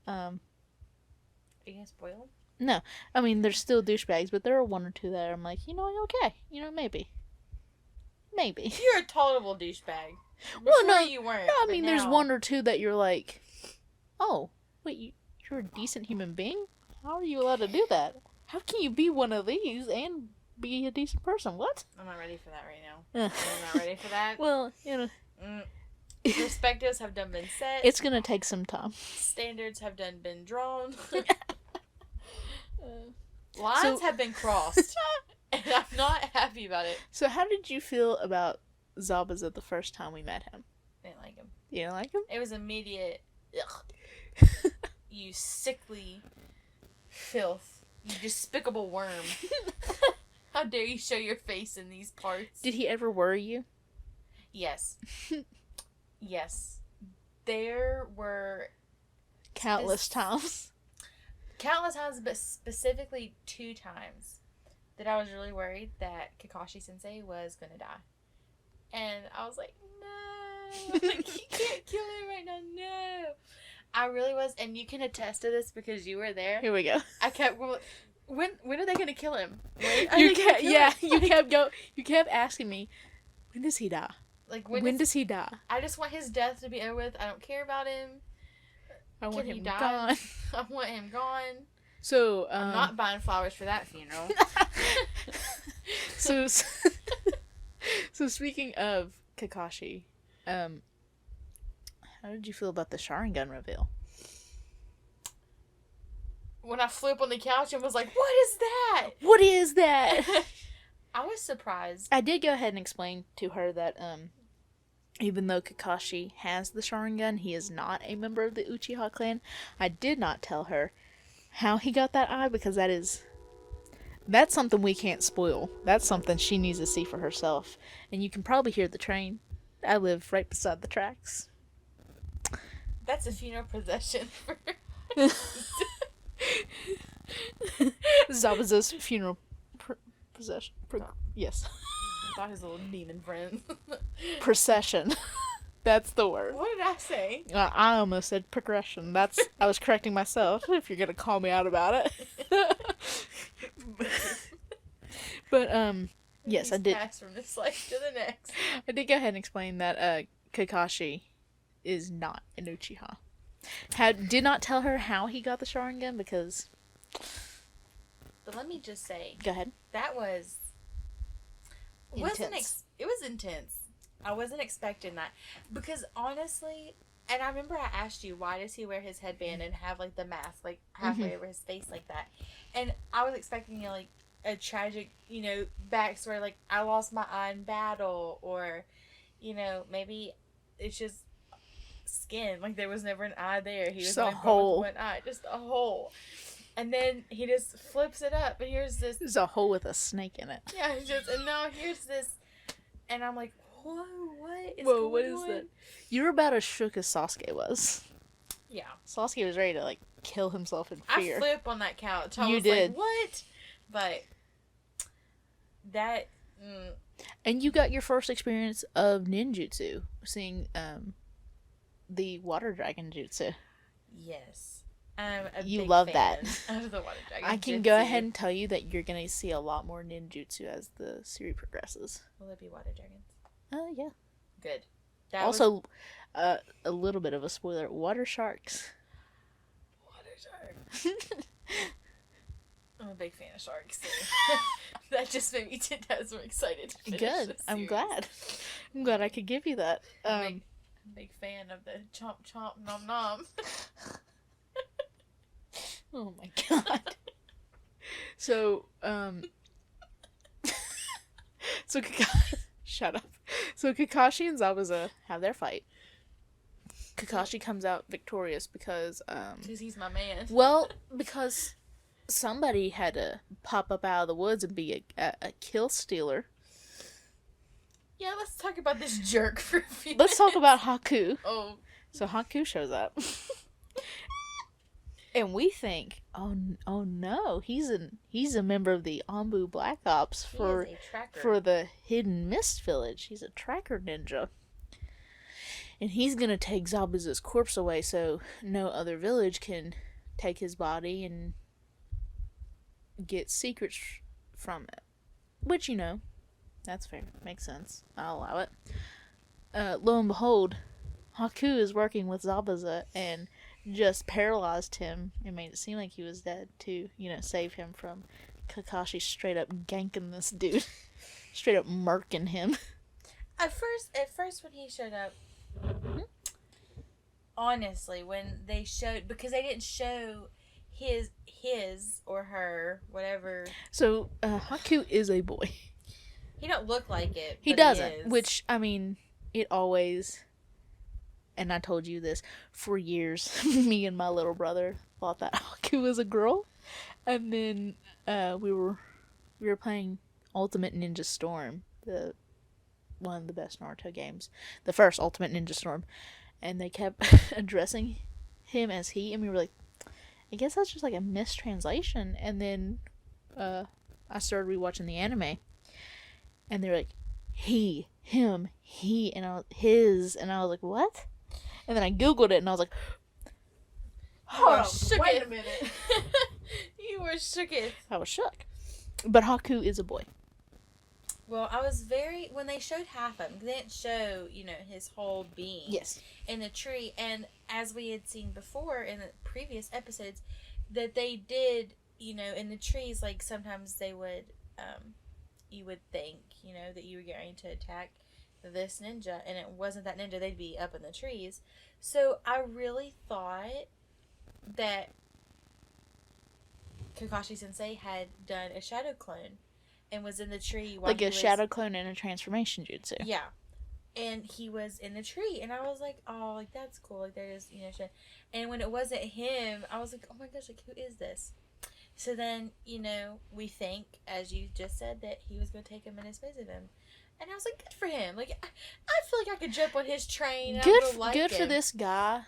Are you gonna spoil? No. I mean, they're still douchebags, but there are 1 or 2 that I'm like, you know, okay. You know, maybe. You're a tolerable Well, no, you weren't. No, I mean, there's 1 or 2 that you're like, oh, wait, You're a decent human being? How are you allowed to do that? How can you be one of these and be a decent person? What? I'm not ready for that right now. I'm not ready for that. Well, you know. Perspectives have done been set. It's gonna take some time. Standards have done been drawn. Lines have been crossed. And I'm not happy about it. So how did you feel about Zabuza the first time we met him? I didn't like him. You didn't like him? It was immediate. Ugh. You sickly filth. You despicable worm. How dare you show your face in these parts? Did he ever worry you? Yes. Yes. There were... Countless times. Countless times, but specifically 2 times that I was really worried that Kakashi-sensei was gonna die. And I was like, no! Like, you can't kill him right now, no! I really was, and you can attest to this because you were there. Here we go. I kept... When are they gonna kill him? You kept asking me, when does he die? Like, when does he die? I just want his death to be over with. I don't care about him. I want him die? gone. I want him gone. So, I'm not buying flowers for that funeral. So speaking of Kakashi, how did you feel about the Sharingan reveal? When I flew up on the couch and was like, what is that? What is that? I was surprised. I did go ahead and explain to her that, even though Kakashi has the Sharingan, he is not a member of the Uchiha clan. I did not tell her how he got that eye, because that's something we can't spoil. That's something she needs to see for herself. And you can probably hear the train. I live right beside the tracks. That's a funeral procession for... Zabuza's funeral procession. Yes. I thought his little demon friend. Procession. That's the word. What did I say? I almost said progression. I was correcting myself, if you're gonna call me out about it. But, yes, I did. Pass from this life to the next. I did go ahead and explain that, Kakashi is not an Uchiha. Did not tell her how he got the Sharingan, because... But let me just say... Go ahead. That was... Intense. It was intense. I wasn't expecting that. Because, honestly... And I remember I asked you, why does he wear his headband and have, like, the mask, like, halfway over his face like that? And I was expecting, you know, like, a tragic, you know, backstory, like, I lost my eye in battle, or, you know, maybe it's just skin, like, there was never an eye there. He was Just a hole. with one eye, just a hole. And then he just flips it up, and here's this... There's a hole with a snake in it. Yeah, and now here's this... And I'm like, whoa, what is Whoa, going what is on? that? You're about as shook as Sasuke was. Yeah. Sasuke was ready to, like, kill himself in fear. I flipped on that couch. I You was did. like, what? But that... And you got your first experience of ninjutsu, seeing the water dragon jutsu. Yes. I'm a You big love fan that. of the water dragon I can jutsu. go ahead and tell you that you're going to see a lot more ninjutsu as the series progresses. Will there be water dragons? Yeah. Good. That Also, a little bit of a spoiler, water sharks. Water sharks. I'm a big fan of sharks, too. That just made me 10 times more excited to finish Good. this I'm series. glad. I'm glad I could give you that. Big fan of the chomp chomp nom nom. Oh my god. So, shut up. So Kakashi and Zabuza have their fight. Kakashi comes out victorious because, Because he's my man. well, because somebody had to pop up out of the woods and be a kill stealer. Yeah, let's talk about this jerk for a few Let's talk minutes. about Haku. Oh. So Haku shows up. And we think, oh no, he's a member of the Anbu Black Ops He is a tracker. for the Hidden Mist Village. He's a tracker ninja. And he's gonna take Zabuza's corpse away so no other village can take his body and get secrets from it. Which, you know, that's fair. Makes sense. I'll allow it. Lo and behold, Haku is working with Zabuza and just paralyzed him and made it seem like he was dead to, save him from Kakashi straight up ganking this dude. Straight up murking him. At first when he showed up, honestly, when they showed, because they didn't show his or her, whatever. So, Haku is a boy. He don't look like it. He doesn't, which, I mean, it always, and I told you this, for years, me and my little brother thought that Haku was a girl. And then, we were playing Ultimate Ninja Storm, one of the best Naruto games, the first Ultimate Ninja Storm, and they kept addressing him as he, and we were like, I guess that's just like a mistranslation. And then I started rewatching the anime, and they're like, he, him, he, and his, and I was like, what? And then I googled it, and I was like, wait a minute. You were shooketh. I was shook. But Haku is a boy. Well, I was when they showed half of him, they didn't show, his whole being. Yes. In the tree, and as we had seen before in the previous episodes, that they did, in the trees, like, sometimes they would, you would think, that you were going to attack this ninja, and it wasn't that ninja, they'd be up in the trees. So, I really thought that Kakashi Sensei had done a shadow clone and was in the tree while like a shadow clone and a transformation jutsu. Yeah. And he was in the tree, and I was like, oh, like, that's cool, like, there's, shit. And when it wasn't him, I was like, oh my gosh, like, who is this? So then, we think, as you just said, that he was going to take him and dispose of him. And I was like, good for him. Like, I feel like I could jump on his train. And Good for this guy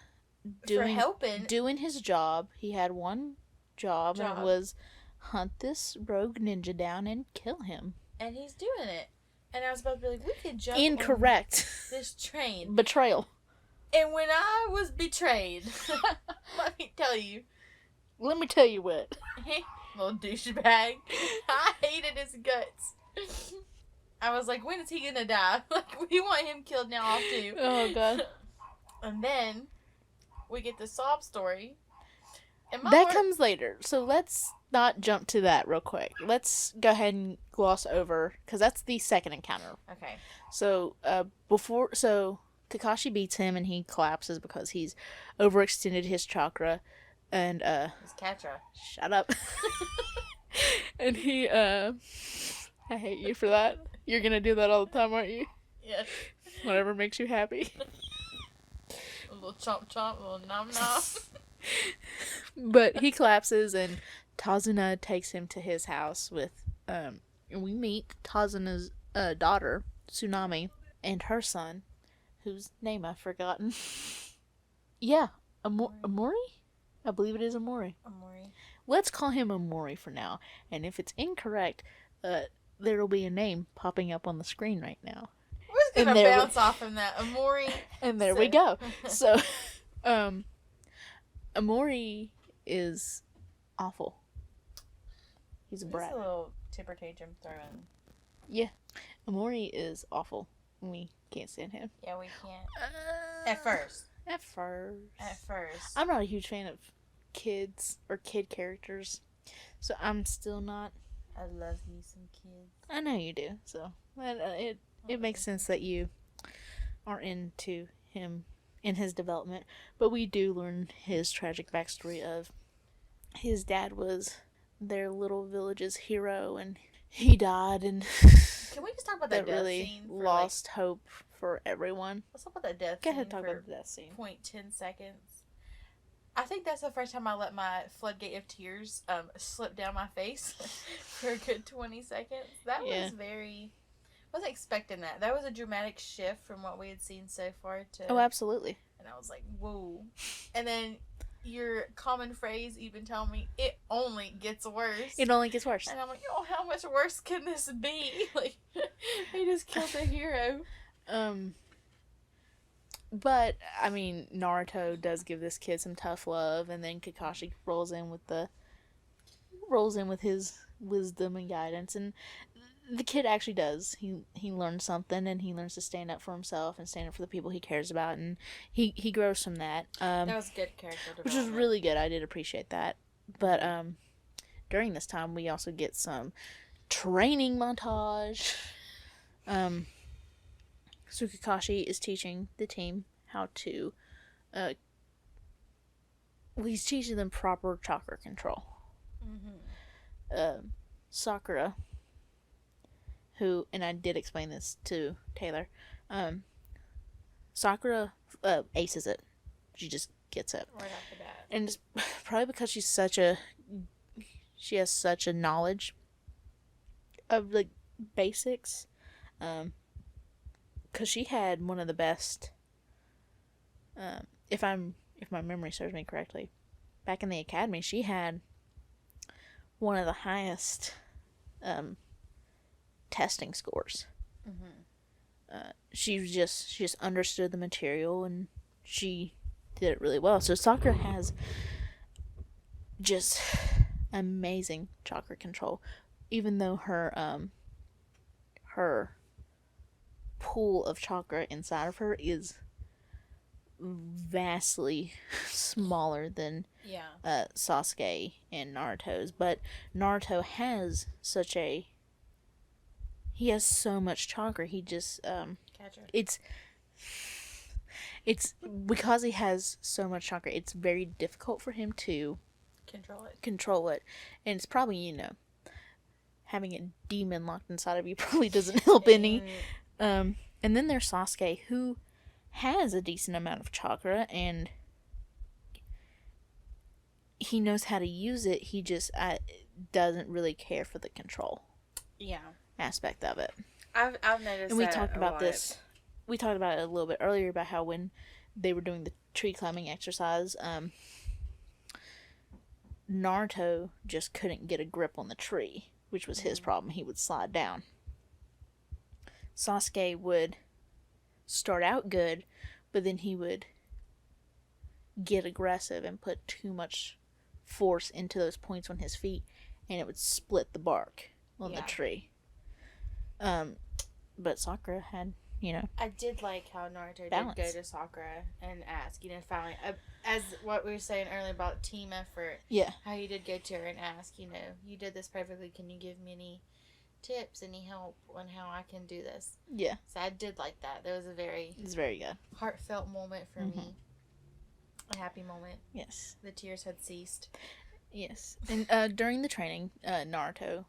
for helping. Doing his job. He had one job, and it was hunt this rogue ninja down and kill him. And he's doing it. And I was about to be like, we could jump Incorrect. on this train. Betrayal. And when I was betrayed, let me tell you what. Little douchebag. I hated his guts. I was like, when is he gonna die? Like, we want him killed now off too. Oh, God. And then we get the sob story. That comes later. So let's not jump to that real quick. Let's go ahead and gloss over, because that's the second encounter. Okay. So, Kakashi beats him, and he collapses because he's overextended his chakra, and, his katra. Shut up. And he, I hate you for that. You're gonna do that all the time, aren't you? Yes. Whatever makes you happy. A little chomp chomp, a little nom nom. But he collapses, and Tazuna takes him to his house with, and we meet Tazuna's daughter, Tsunami, and her son, whose name I've forgotten. Yeah, Amori? I believe it is Amori. Amori. Let's call him Amori for now, and if it's incorrect, there will be a name popping up on the screen right now. We're just gonna bounce off from that. Amori. And there we go. So, Amori is awful. He's a brat. Just a little temper tantrum throwing. Yeah. Amori is awful. We can't stand him. Yeah, we can't. At first. I'm not a huge fan of kids or kid characters, so I'm still not. I love me some kids. I know you do, so it makes sense that you are into him in his development. But we do learn his tragic backstory of his dad was their little village's hero, and he died, and can we just talk about that death really scene? Lost hope for everyone. Let's talk about that death Go scene. ahead, talk about the death scene. 0.10 seconds. I think that's the first time I let my floodgate of tears slip down my face for a good 20 seconds. That was very... I wasn't expecting that. That was a dramatic shift from what we had seen so far to... Oh, absolutely. And I was like, whoa. And then your common phrase even telling me, it only gets worse. It only gets worse. And I'm like, oh, how much worse can this be? Like, they just killed a hero. But, I mean, Naruto does give this kid some tough love, and then Kakashi rolls in with his wisdom and guidance, and the kid actually does. He learns something, and he learns to stand up for himself and stand up for the people he cares about, and he grows from that. That was good character development. Which was really good. I did appreciate that. But during this time, we also get some training montage. Tsukikashi is teaching the team how to. He's teaching them proper chakra control. Mm-hmm. Sakura, who, and I did explain this to Taylor, Sakura aces it. She just gets it. Right off the bat. And it's probably because she has such a knowledge of the basics. Because she had one of the best, if my memory serves me correctly, back in the academy, she had one of the highest testing scores. Mm-hmm. She just understood the material, and she did it really well. So Sakura has just amazing chakra control, even though her pool of chakra inside of her is vastly smaller than Sasuke and Naruto's. But Naruto has he has so much chakra. He just it's because he has so much chakra, it's very difficult for him to control it. And it's probably, having a demon locked inside of you probably doesn't help any. And then there's Sasuke, who has a decent amount of chakra, and he knows how to use it. He just doesn't really care for the control aspect of it. I've noticed and we talked about this. We talked about it a little bit earlier, about how when they were doing the tree climbing exercise, Naruto just couldn't get a grip on the tree, which was his problem. He would slide down. Sasuke would start out good, but then he would get aggressive and put too much force into those points on his feet, and it would split the bark on the tree. But Sakura had, I did like how Naruto balance. did go to Sakura and ask, finally, as what we were saying earlier about team effort. Yeah. How he did go to her and ask, you did this perfectly. Can you give me any tips, any help on how I can do this? Yeah. So I did like that. That was it's very good. Heartfelt moment for me. A happy moment. Yes. The tears had ceased. Yes. And during the training, Naruto,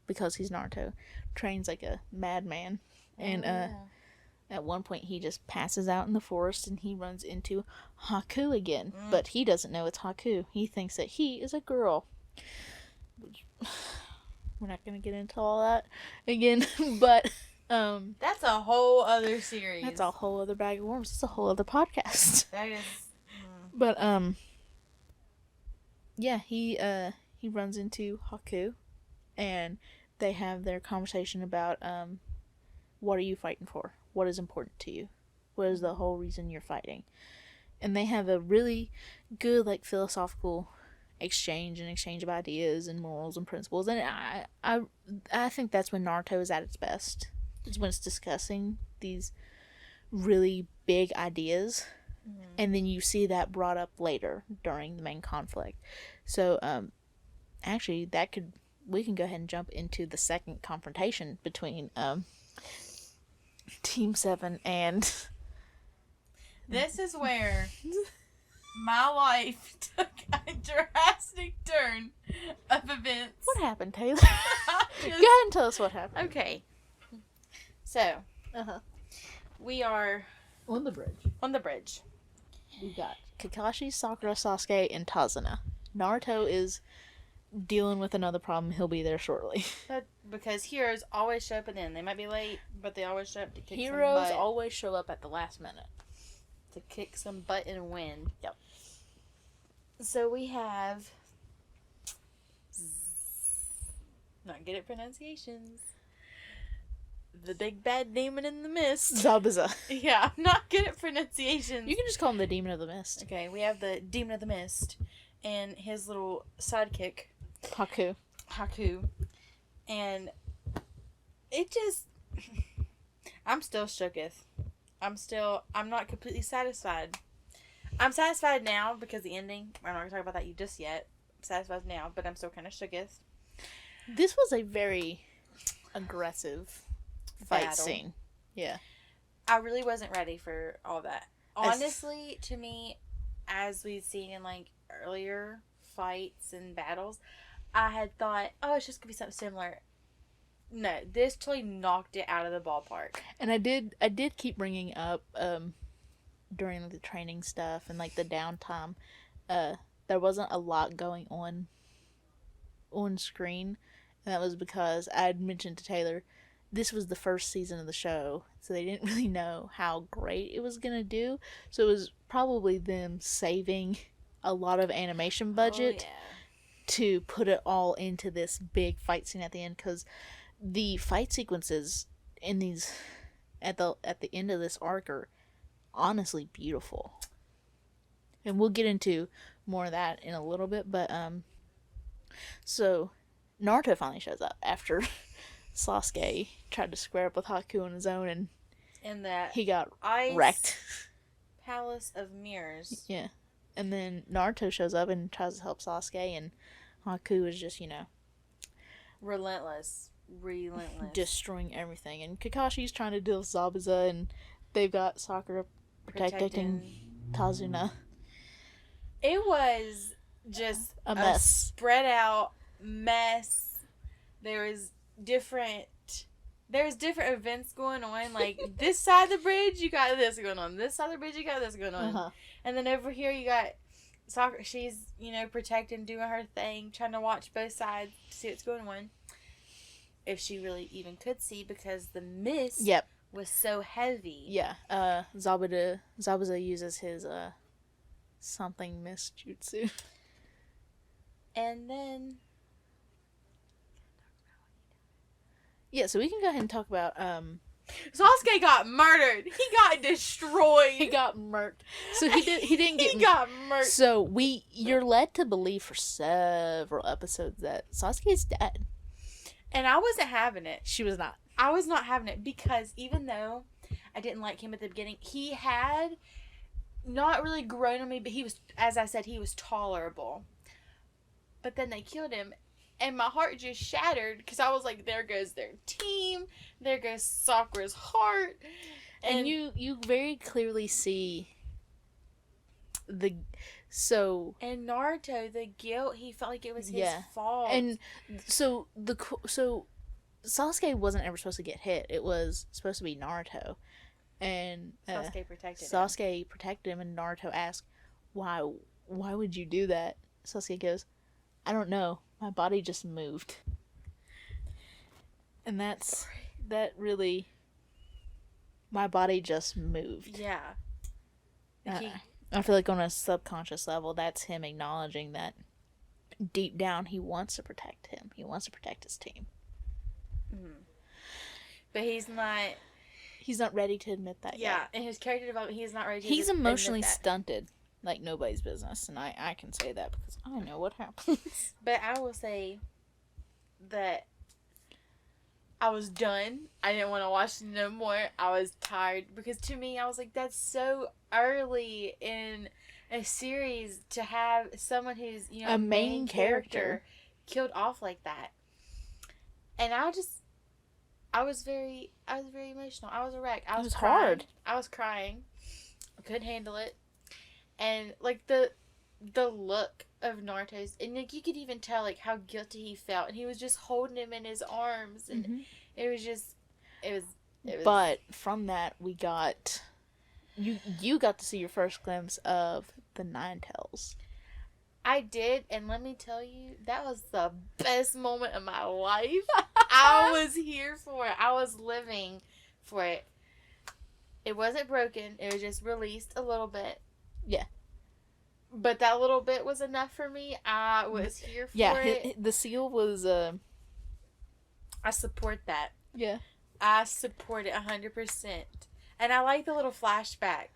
because he's Naruto, trains like a madman. And at one point he just passes out in the forest and he runs into Haku again. But he doesn't know it's Haku. He thinks that he is a girl. We're not going to get into all that again, but that's a whole other series. That's a whole other bag of worms. It's a whole other podcast. That is. But yeah, he runs into Haku, and they have their conversation about what are you fighting for? What is important to you? What is the whole reason you're fighting? And they have a really good philosophical exchange of ideas and morals and principles. And I think that's when Naruto is at its best. It's when it's discussing these really big ideas. And then you see that brought up later during the main conflict. So, actually, we can go ahead and jump into the second confrontation between Team 7 and... This is where my life took a drastic turn of events. What happened, Taylor? Go ahead and tell us what happened. Okay. So, we are... On the bridge. We got Kakashi, Sakura, Sasuke, and Tazuna. Naruto is dealing with another problem. He'll be there shortly. Because heroes always show up at the end. They might be late, but they always show up to kick some butt. Heroes always show up at the last minute. To kick some butt and win. Yep. So we have... Not good at pronunciations. The big bad demon in the mist. Zabuza. Yeah, I'm not good at pronunciations. You can just call him the Demon of the Mist. Okay, we have the Demon of the Mist and his little sidekick, Haku. And it just, I'm still shooketh. I'm not completely satisfied. I'm satisfied now because the ending, I'm not going to talk about that just yet. I'm satisfied now, but I'm still kind of shooketh. This was a very aggressive fight Battle. scene. Yeah. I really wasn't ready for all that. Honestly, to me, as we've seen in like earlier fights and battles, I had thought, oh, it's just going to be something similar. No, this totally knocked it out of the ballpark. And I did keep bringing up during the training stuff and like the downtime, there wasn't a lot going on screen, and that was because I had mentioned to Taylor this was the first season of the show, so they didn't really know how great it was gonna do. So it was probably them saving a lot of animation budget to put it all into this big fight scene at the end, because the fight sequences in these at the end of this arc are honestly beautiful. And we'll get into more of that in a little bit, but so Naruto finally shows up after Sasuke tried to square up with Haku on his own, and that he got ice wrecked. Palace of Mirrors. Yeah. And then Naruto shows up and tries to help Sasuke, and Haku is just, relentless. Destroying everything. And Kakashi's trying to deal with Zabuza, and they've got Sakura protecting Kazuna. It was just a mess. Spread out mess. There was different events going on. Like, this side of the bridge, you got this going on. This side of the bridge, you got this going on. Uh-huh. And then over here, you got Sakura. She's, protecting, doing her thing, trying to watch both sides to see what's going on. If she really even could see, because the mist was so heavy. Yeah. Zabuza uses his something mist jutsu. And then so we can go ahead and talk about Sasuke got murdered. He got destroyed. He got murked. So he didn't get he got murked. So you're led to believe for several episodes that Sasuke is dead. And I wasn't having it. She was not. I was not having it, because even though I didn't like him at the beginning, he had not really grown on me, but he was, as I said, he was tolerable. But then they killed him, and my heart just shattered, because I was like, there goes their team, there goes Sakura's heart. And you very clearly see and Naruto, the guilt, he felt like it was his fault. And so Sasuke wasn't ever supposed to get hit. It was supposed to be Naruto. And Sasuke protected him, and Naruto asked, why would you do that? Sasuke goes, I don't know. My body just moved. And that really, my body just moved. Yeah. I feel like on a subconscious level, that's him acknowledging that deep down he wants to protect him. He wants to protect his team. Mm-hmm. But he's not ready to admit that yet. Yeah, in his character development, he's not ready to He's emotionally stunted like nobody's business, and I can say that because I know what happens. But I will say that I was done. I didn't want to watch no more. I was tired, because to me, I was like, that's so early in a series to have someone who's, a main character killed off like that. And I was very emotional. I was a wreck. It was crying. Hard. I was crying. I couldn't handle it. And like the look of Naruto's, and like you could even tell like how guilty he felt, and he was just holding him in his arms, and it was. But from that, we got you got to see your first glimpse of the Nine Tails. I did, and let me tell you, that was the best moment of my life. I was here for it. I was living for it. It wasn't broken. It was just released a little bit. Yeah. But that little bit was enough for me. I was here for it. The seal was... I support that. Yeah. I support it 100%. And I like the little flashback,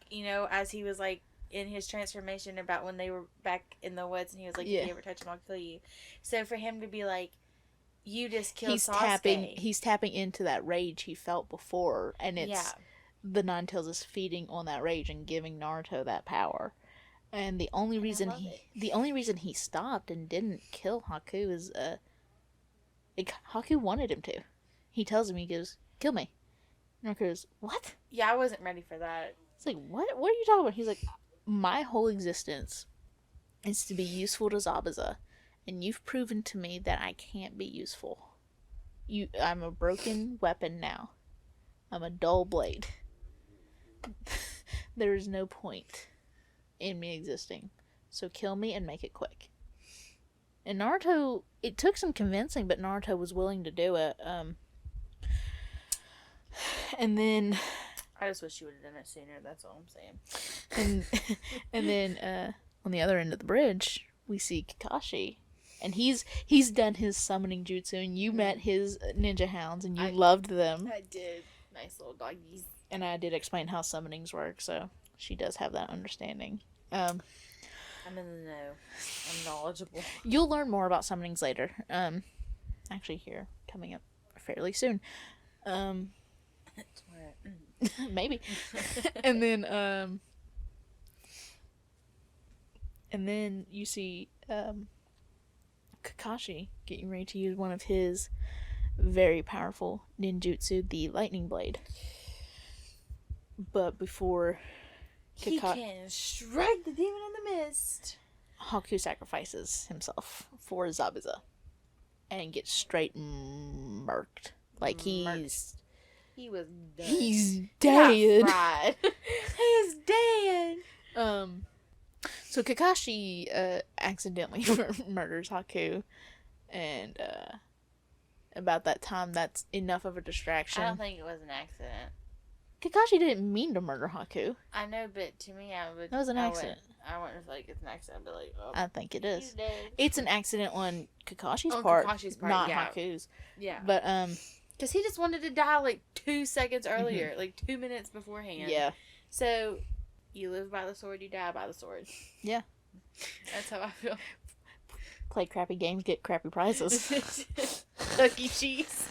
as he was like, in his transformation about when they were back in the woods, and he was like, if you ever touch him, I'll kill you. So for him to be like, you just killed he's Sasuke. tapping into that rage he felt before, and it's the Nine Tails is feeding on that rage and giving Naruto that power. And the only reason he stopped and didn't kill Haku is Haku wanted him to. He tells him, he goes, "Kill me." And Naruto goes, "What?" Yeah, I wasn't ready for that. It's like, what are you talking about? He's like, "My whole existence is to be useful to Zabuza, and you've proven to me that I can't be useful. I'm a broken weapon now. I'm a dull blade. There is no point in me existing. So kill me and make it quick." And Naruto, it took some convincing, but Naruto was willing to do it. And then I just wish you would have done it sooner. That's all I'm saying. and then on the other end of the bridge, we see Kakashi, and he's done his summoning jutsu, and you met his ninja hounds, and you loved them. I did. Nice little doggies. And I did explain how summonings work, so she does have that understanding. I'm in the know. I'm knowledgeable. You'll learn more about summonings later. Actually, here coming up fairly soon. Maybe. And then you see Kakashi getting ready to use one of his very powerful ninjutsu, the lightning blade. But before he can strike the demon in the mist, Haku sacrifices himself for Zabuza and gets straight murked. Like he was done. He's dead. He's dead. So Kakashi accidentally murders Haku, and about that time, that's enough of a distraction. I don't think it was an accident. Kakashi didn't mean to murder Haku. I know, but to me, that was an accident. I wouldn't feel like it's an accident. I'd be like, oh, I think it is. He's dead. It's an accident on Kakashi's part, not Haku's. Yeah. But because he just wanted to die like 2 seconds earlier, like 2 minutes beforehand. Yeah. So, you live by the sword, you die by the sword. Yeah. That's how I feel. Play crappy games, get crappy prizes. Chuck E. Cheese.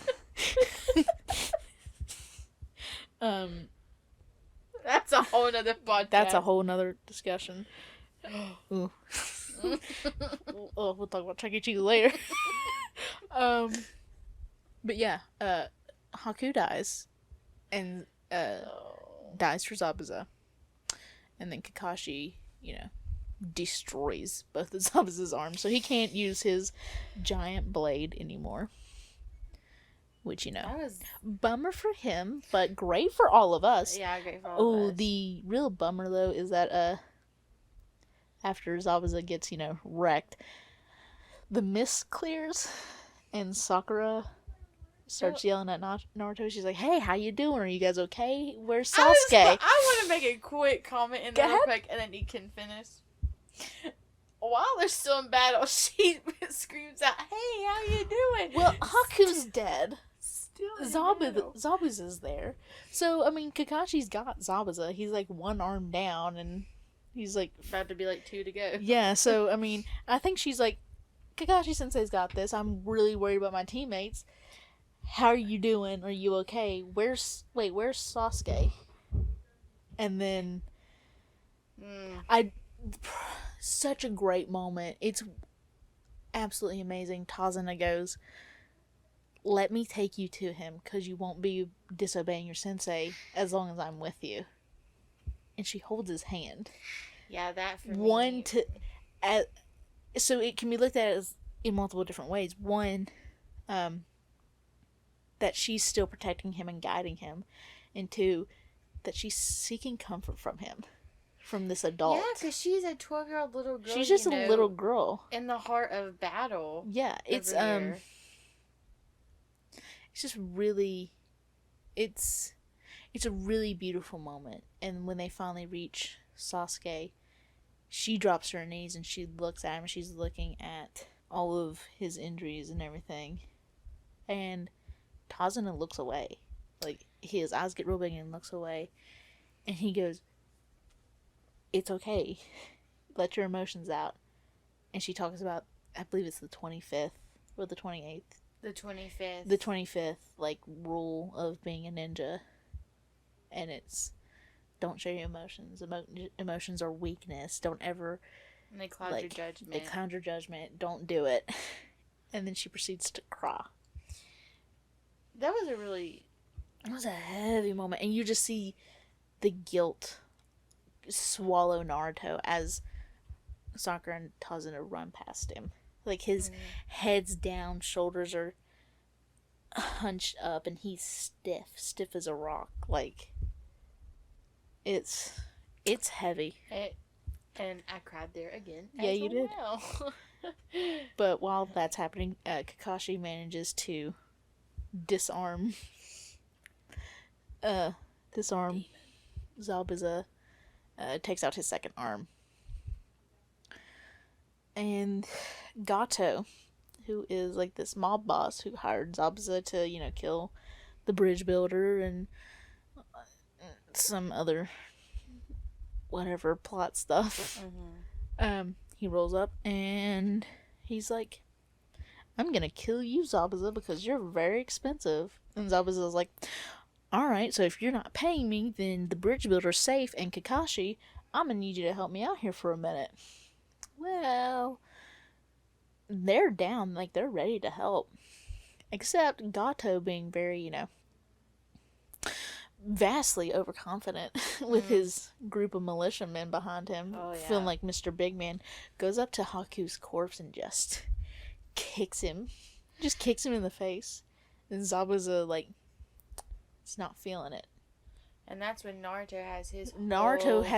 That's a whole nother podcast. That's a whole nother discussion. Ooh. We'll talk about Chuck E. Cheese later. But yeah, Haku dies, and dies for Zabuza, and then Kakashi, destroys both of Zabuza's arms, so he can't use his giant blade anymore. Which, bummer for him, but great for all of us. Yeah, great for all of us. The real bummer, though, is that, after Zabuza gets, wrecked, the mist clears, and Sakura starts yelling at Naruto. She's like, "Hey, how you doing? Are you guys okay? Where's Sasuke?" I want to make a quick comment in there real quick, and then you can finish. While they're still in battle, she screams out, "Hey, how you doing?" Well, Haku's dead. Zabuza's there. So, I mean, Kakashi's got Zabuza. He's, like, one arm down, and he's, like... about to be, like, 2 to go. Yeah, so, I mean, I think she's like, Kakashi-sensei's got this. I'm really worried about my teammates. How are you doing? Are you okay? Where's Sasuke? And then... Such a great moment. It's absolutely amazing. Tazuna goes, "Let me take you to him, because you won't be disobeying your sensei as long as I'm with you." And she holds his hand. Yeah, that for me. So it can be looked at as in multiple different ways. One, that she's still protecting him and guiding him. And two, that she's seeking comfort from him. From this adult. Yeah, because she's a 12-year-old little girl. She's just a little girl. In the heart of battle. Yeah, it's just really... It's a really beautiful moment. And when they finally reach Sasuke, she drops to her knees and she looks at him. And she's looking at all of his injuries and everything. And Tazuna looks away. Like, his eyes get real big and looks away. And he goes, "It's okay. Let your emotions out." And she talks about, I believe it's the 25th or the 28th. The 25th. The 25th, like, rule of being a ninja. And it's, don't show your emotions. Emotions are weakness. Don't ever... And they cloud your judgment. They cloud your judgment. Don't do it. And then she proceeds to cry. That was a really... It was a heavy moment. And you just see the guilt swallow Naruto as Sakura and Tazuna run past him. Like, his head's down, shoulders are hunched up, and he's stiff as a rock. Like, it's heavy. And I cried there again. Yeah, you did. Well. But while that's happening, Kakashi manages to disarm Zabuza. Takes out his second arm. And Gato, who is like this mob boss who hired Zabuza to, kill the bridge builder and some other whatever plot stuff. He rolls up and he's like, I'm gonna kill you, Zabuza, because you're very expensive. And Zabuza's like, alright, so if you're not paying me, then the bridge builder's safe, and Kakashi, I'm gonna need you to help me out here for a minute. Well, they're down, like, they're ready to help. Except Gato being very, vastly overconfident with his group of militiamen behind him, feeling like Mr. Big Man, goes up to Haku's corpse and just kicks him in the face. And Zabuza, like, is not feeling it. And that's when Naruto has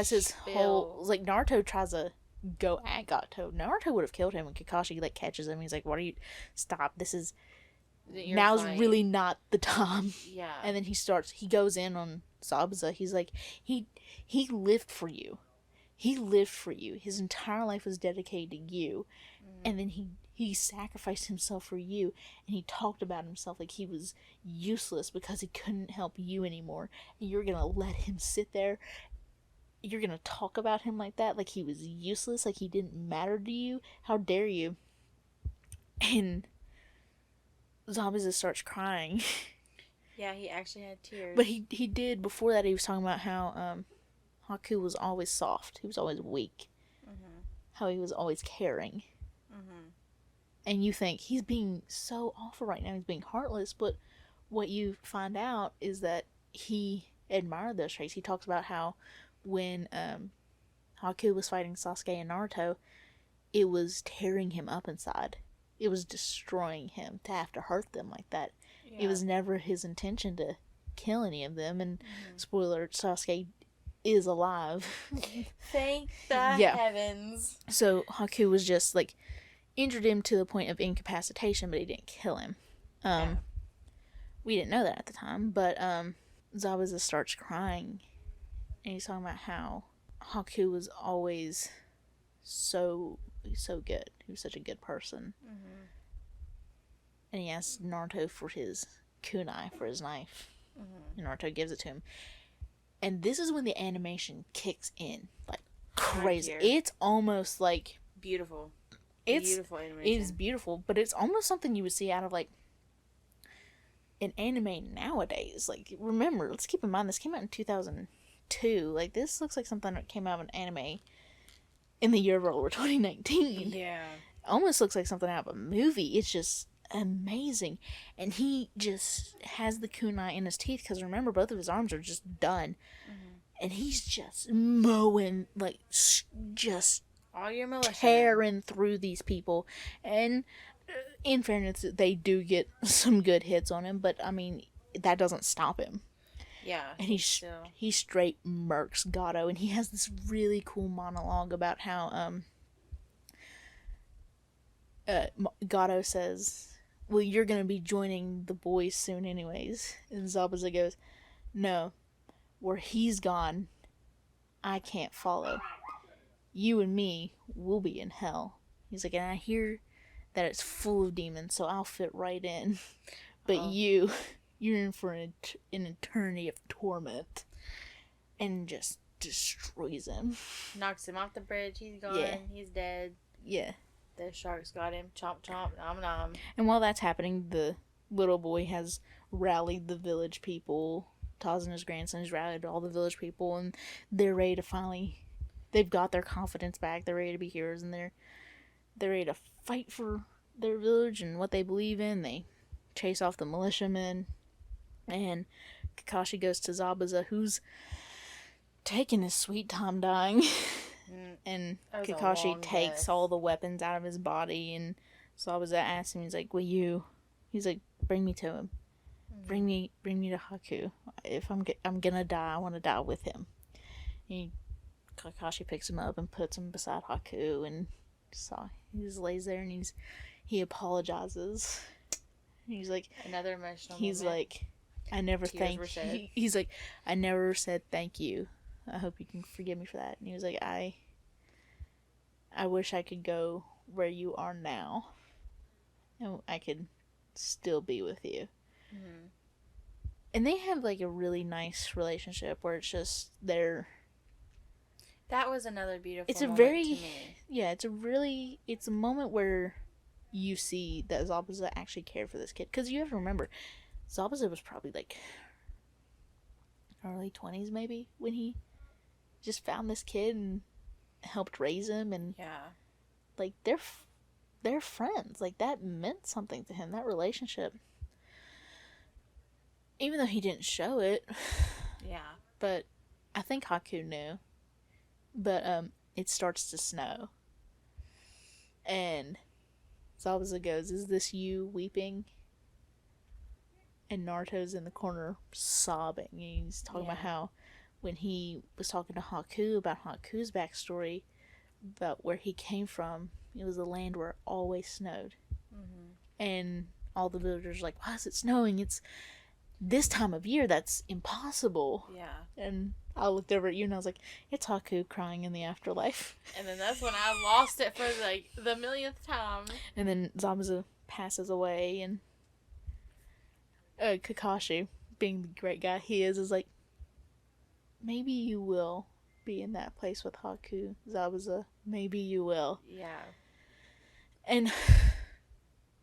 his whole, like, Naruto tries to go at Gato. Naruto would have killed him, and Kakashi, like, catches him. He's like, stop, now's really not the time. Yeah. And then he goes in on Zabuza. He's like, he lived for you. He lived for you. His entire life was dedicated to you. And then he sacrificed himself for you. And he talked about himself like he was useless because he couldn't help you anymore. And you're going to let him sit there. You're going to talk about him like that, like he was useless, like he didn't matter to you. How dare you? And Zabuza starts crying. Yeah, he actually had tears. But he did, before that, he was talking about how Haku was always soft. He was always weak. How he was always caring. And you think, he's being so awful right now. He's being heartless. But what you find out is that he admired those traits. He talks about how when Haku was fighting Sasuke and Naruto, it was tearing him up inside. It was destroying him to have to hurt them like that. Yeah. It was never his intention to kill any of them. And spoiler, Sasuke is alive. Thank the heavens. So Haku was just, like, injured him to the point of incapacitation, but he didn't kill him. We didn't know that at the time, but Zabuza starts crying, and he's talking about how Haku was always so good. He was such a good person. And he asks Naruto for his kunai, for his knife. And Naruto gives it to him. And this is when the animation kicks in, like, crazy. It's almost like beautiful. Beautiful animation. It is beautiful, but it's almost something you would see out of, like, an anime nowadays. Like, remember, let's keep in mind, this came out in 2002. Like, this looks like something that came out of an anime in the year of our Lord 2019. Yeah. Almost looks like something out of a movie. It's just amazing. And he just has the kunai in his teeth, because remember, both of his arms are just done. And he's just mowing, like, just all your militia tearing through these people. And in fairness, they do get some good hits on him, but I mean, that doesn't stop him. Yeah. And he straight murks Gato, and he has this really cool monologue about how Gato says, well, you're gonna be joining the boys soon anyways. And Zabuza goes, no, where he's gone, I can't follow. You and me will be in hell. He's like, and I hear that it's full of demons, so I'll fit right in. But you're in for an eternity of torment. And just destroys him. Knocks him off the bridge. He's gone. Yeah. He's dead. Yeah. The sharks got him. Chomp, chomp, nom, nom. And while that's happening, the little boy has rallied the village people. Taz and his grandson has rallied all the village people, and they're ready to finally. They've got their confidence back. They're ready to be heroes, and they're ready to fight for their village and what they believe in. They chase off the militiamen, and Kakashi goes to Zabuza, who's taking his sweet time dying. And Kakashi takes all the weapons out of his body, and Zabuza asks him, he's like, bring me to him. Bring me to Haku. If I'm gonna die, I want to die with him. Kakashi picks him up and puts him beside Haku, and he just lays there, and he apologizes. He's like, another emotional he's moment. Like, I never thanked you. He's like, I never said thank you. I hope you can forgive me for that. And he was like, I wish I could go where you are now, and I could still be with you. Mm-hmm. And they have like a really nice relationship where it's just they're. That was another beautiful. It's moment a very to me. Yeah. It's a moment where you see that Zabuza actually cared for this kid, because you have to remember, Zabuza was probably like early 20s maybe when he just found this kid and helped raise him, and like they're friends. Like that meant something to him, that relationship, even though he didn't show it. But I think Haku knew. But it starts to snow, and Zabuza goes, "Is this you weeping?" And Naruto's in the corner sobbing. And he's talking about how when he was talking to Haku about Haku's backstory, about where he came from, it was a land where it always snowed. Mm-hmm. And all the villagers were like, why is it snowing? It's this time of year, that's impossible. Yeah. And I looked over at you and I was like, it's Haku crying in the afterlife. And then that's when I lost it for like the millionth time. And then Zabuza passes away, and Kakashi, being the great guy he is like, maybe you will be in that place with Haku, Zabuza. Maybe you will. Yeah. And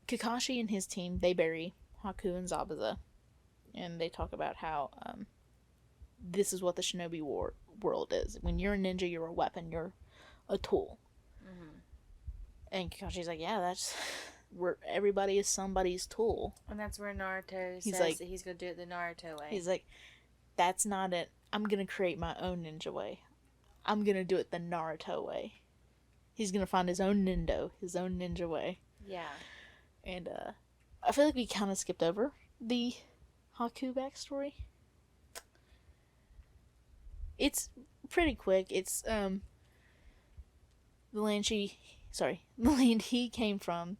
Kakashi and his team, they bury Haku and Zabuza. And they talk about how this is what the shinobi world is. When you're a ninja, you're a weapon. You're a tool. Mm-hmm. And Kakashi's like, yeah, that's where everybody is somebody's tool. And that's where Naruto says that he's going to do it the Naruto way. He's like, that's not it. I'm going to create my own ninja way. I'm going to do it the Naruto way. He's going to find his own ninja way. Yeah. And I feel like we kind of skipped over the Haku backstory. It's pretty quick. It's the land he came from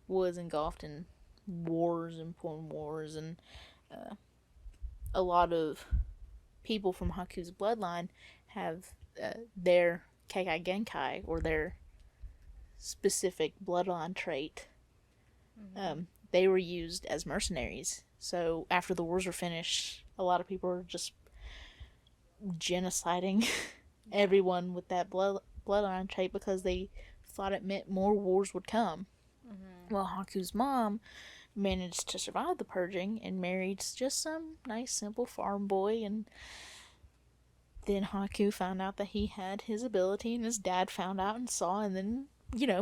was engulfed in wars and foreign wars, and a lot of people from Haku's bloodline have their Keikai Genkai, or their specific bloodline trait. Mm-hmm. They were used as mercenaries. So after the wars were finished, a lot of people were just genociding everyone with that bloodline trait because they thought it meant more wars would come. Mm-hmm. Well, Haku's mom managed to survive the purging and married just some nice, simple farm boy, and then Haku found out that he had his ability, and his dad found out and saw, and then,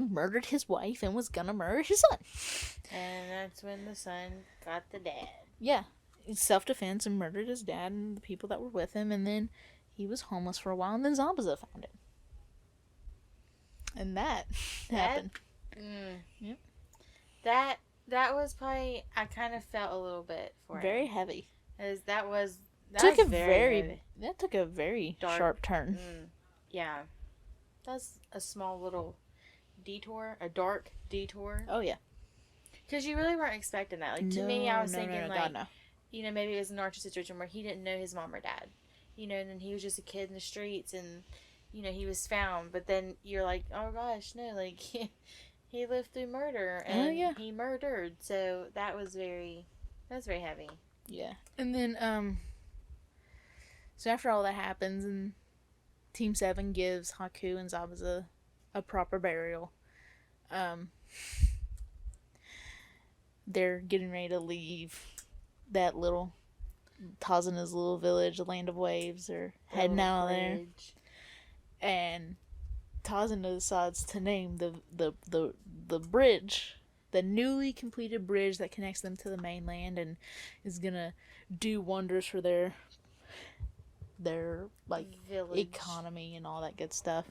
murdered his wife and was gonna murder his son. And that's when the son got the dad. Yeah. Self-defense, and murdered his dad and the people that were with him, and then he was homeless for a while, and then Zabuza found him. And that happened. Yeah. That was probably, I kind of felt a little bit for him. Very heavy. Because that took a very dark, sharp turn. Yeah. That's a small little detour, a dark detour. Oh, yeah. Because you really weren't expecting that. Like, to me, I was thinking, maybe it was a Naruto situation where he didn't know his mom or dad. And then he was just a kid in the streets, and, he was found. But then you're like, oh, gosh, no, like, he lived through murder, and he murdered. So that was very heavy. Yeah. And then, so after all that happens, and Team 7 gives Haku and Zabuza a proper burial, Um, they're getting ready to leave that little Tazuna's little village, the land of waves. They're heading out of there, and Tazuna decides to name the bridge, the newly completed bridge that connects them to the mainland, and is gonna do wonders for their like village economy and all that good stuff.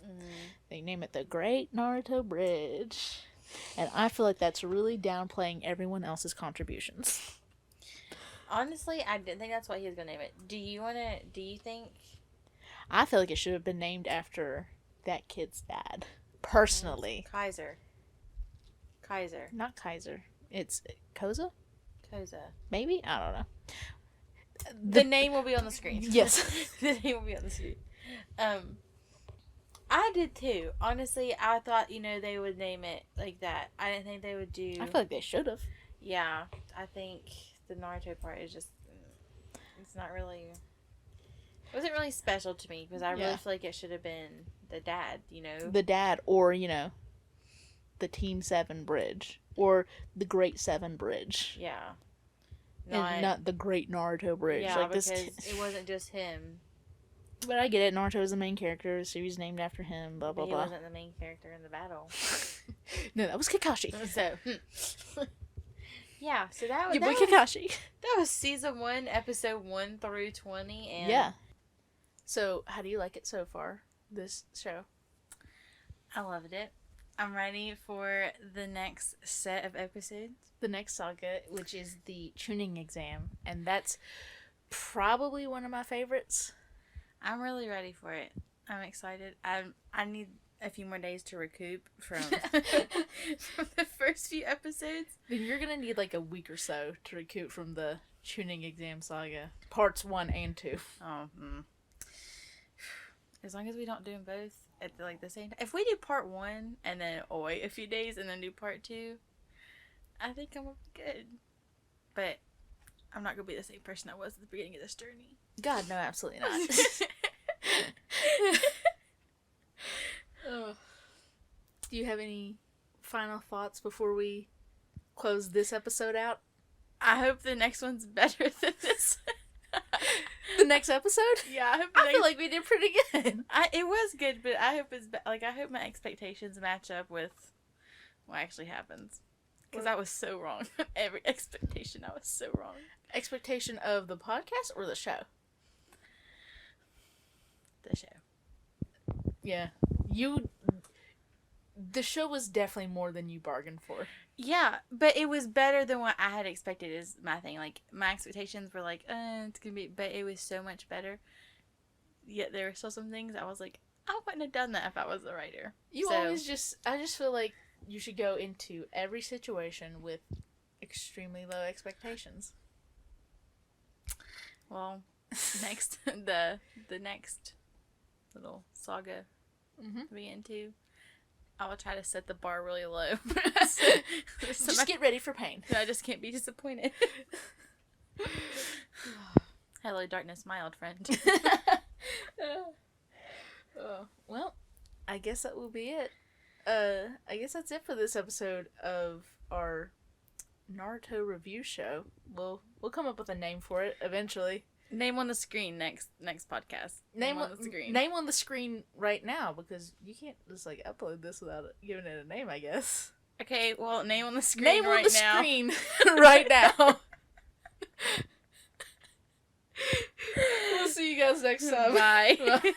They name it the Great Naruto Bridge, and I feel like that's really downplaying everyone else's contributions. Honestly, I didn't think that's what he was gonna name it. Do you think? I feel like it should have been named after that kid's dad. Personally. Kaiser. Not Kaiser. It's Koza? Koza. Maybe? I don't know. The name will be on the screen. Yes. The name will be on the screen. I did too. Honestly, I thought, they would name it like that. I didn't think they would do... I feel like they should have. Yeah. I think the Naruto part is just... It's not really... It wasn't really special to me because I really feel like it should have been the dad, The dad, or, the Team 7 Bridge. Or the Great 7 Bridge. Yeah. And not the Great Naruto Bridge. Yeah, like because it wasn't just him. But I get it. Naruto is the main character. The series named after him. Blah, blah, But blah. he wasn't the main character in the battle. No, that was Kakashi. So, yeah. So that Your boy Kakashi. That was season 1, episode 1 through 20. And yeah. So, how do you like it so far, this show? I loved it. I'm ready for the next set of episodes. The next saga, which is the tuning exam. And that's probably one of my favorites. I'm really ready for it. I'm excited. I need a few more days to recoup from, from the first few episodes. Then you're going to need like a week or so to recoup from the tuning exam saga. Parts 1 and 2. Oh, As long as we don't do them both at the same time. If we do part 1 and then wait a few days and then do part 2, I think I'm good. But I'm not going to be the same person I was at the beginning of this journey. God, no, absolutely not. Do you have any final thoughts before we close this episode out? I hope the next one's better than this. The next episode? Yeah, I feel like we did pretty good. It was good, but I hope I hope my expectations match up with what actually happens. Because I was so wrong. Every expectation, I was so wrong. Expectation of the podcast or the show? The show. Yeah. The show was definitely more than you bargained for. Yeah, but it was better than what I had expected is my thing. Like, my expectations were like, it's gonna be, but it was so much better. Yet there were still some things I was like, I wouldn't have done that if I was the writer. I just feel like you should go into every situation with extremely low expectations. Well, next, the next little saga we get into, I will try to set the bar really low. Just get ready for pain. I just can't be disappointed. Hello, darkness, my old friend. Well, I guess that will be it. I guess that's it for this episode of our Naruto review show. We'll come up with a name for it eventually. Name on the screen next podcast. Name on the screen. Name on the screen right now, because you can't just like upload this without giving it a name, I guess. Okay, well, name on the screen right now. Name on the screen right now. We'll see you guys next time. Bye.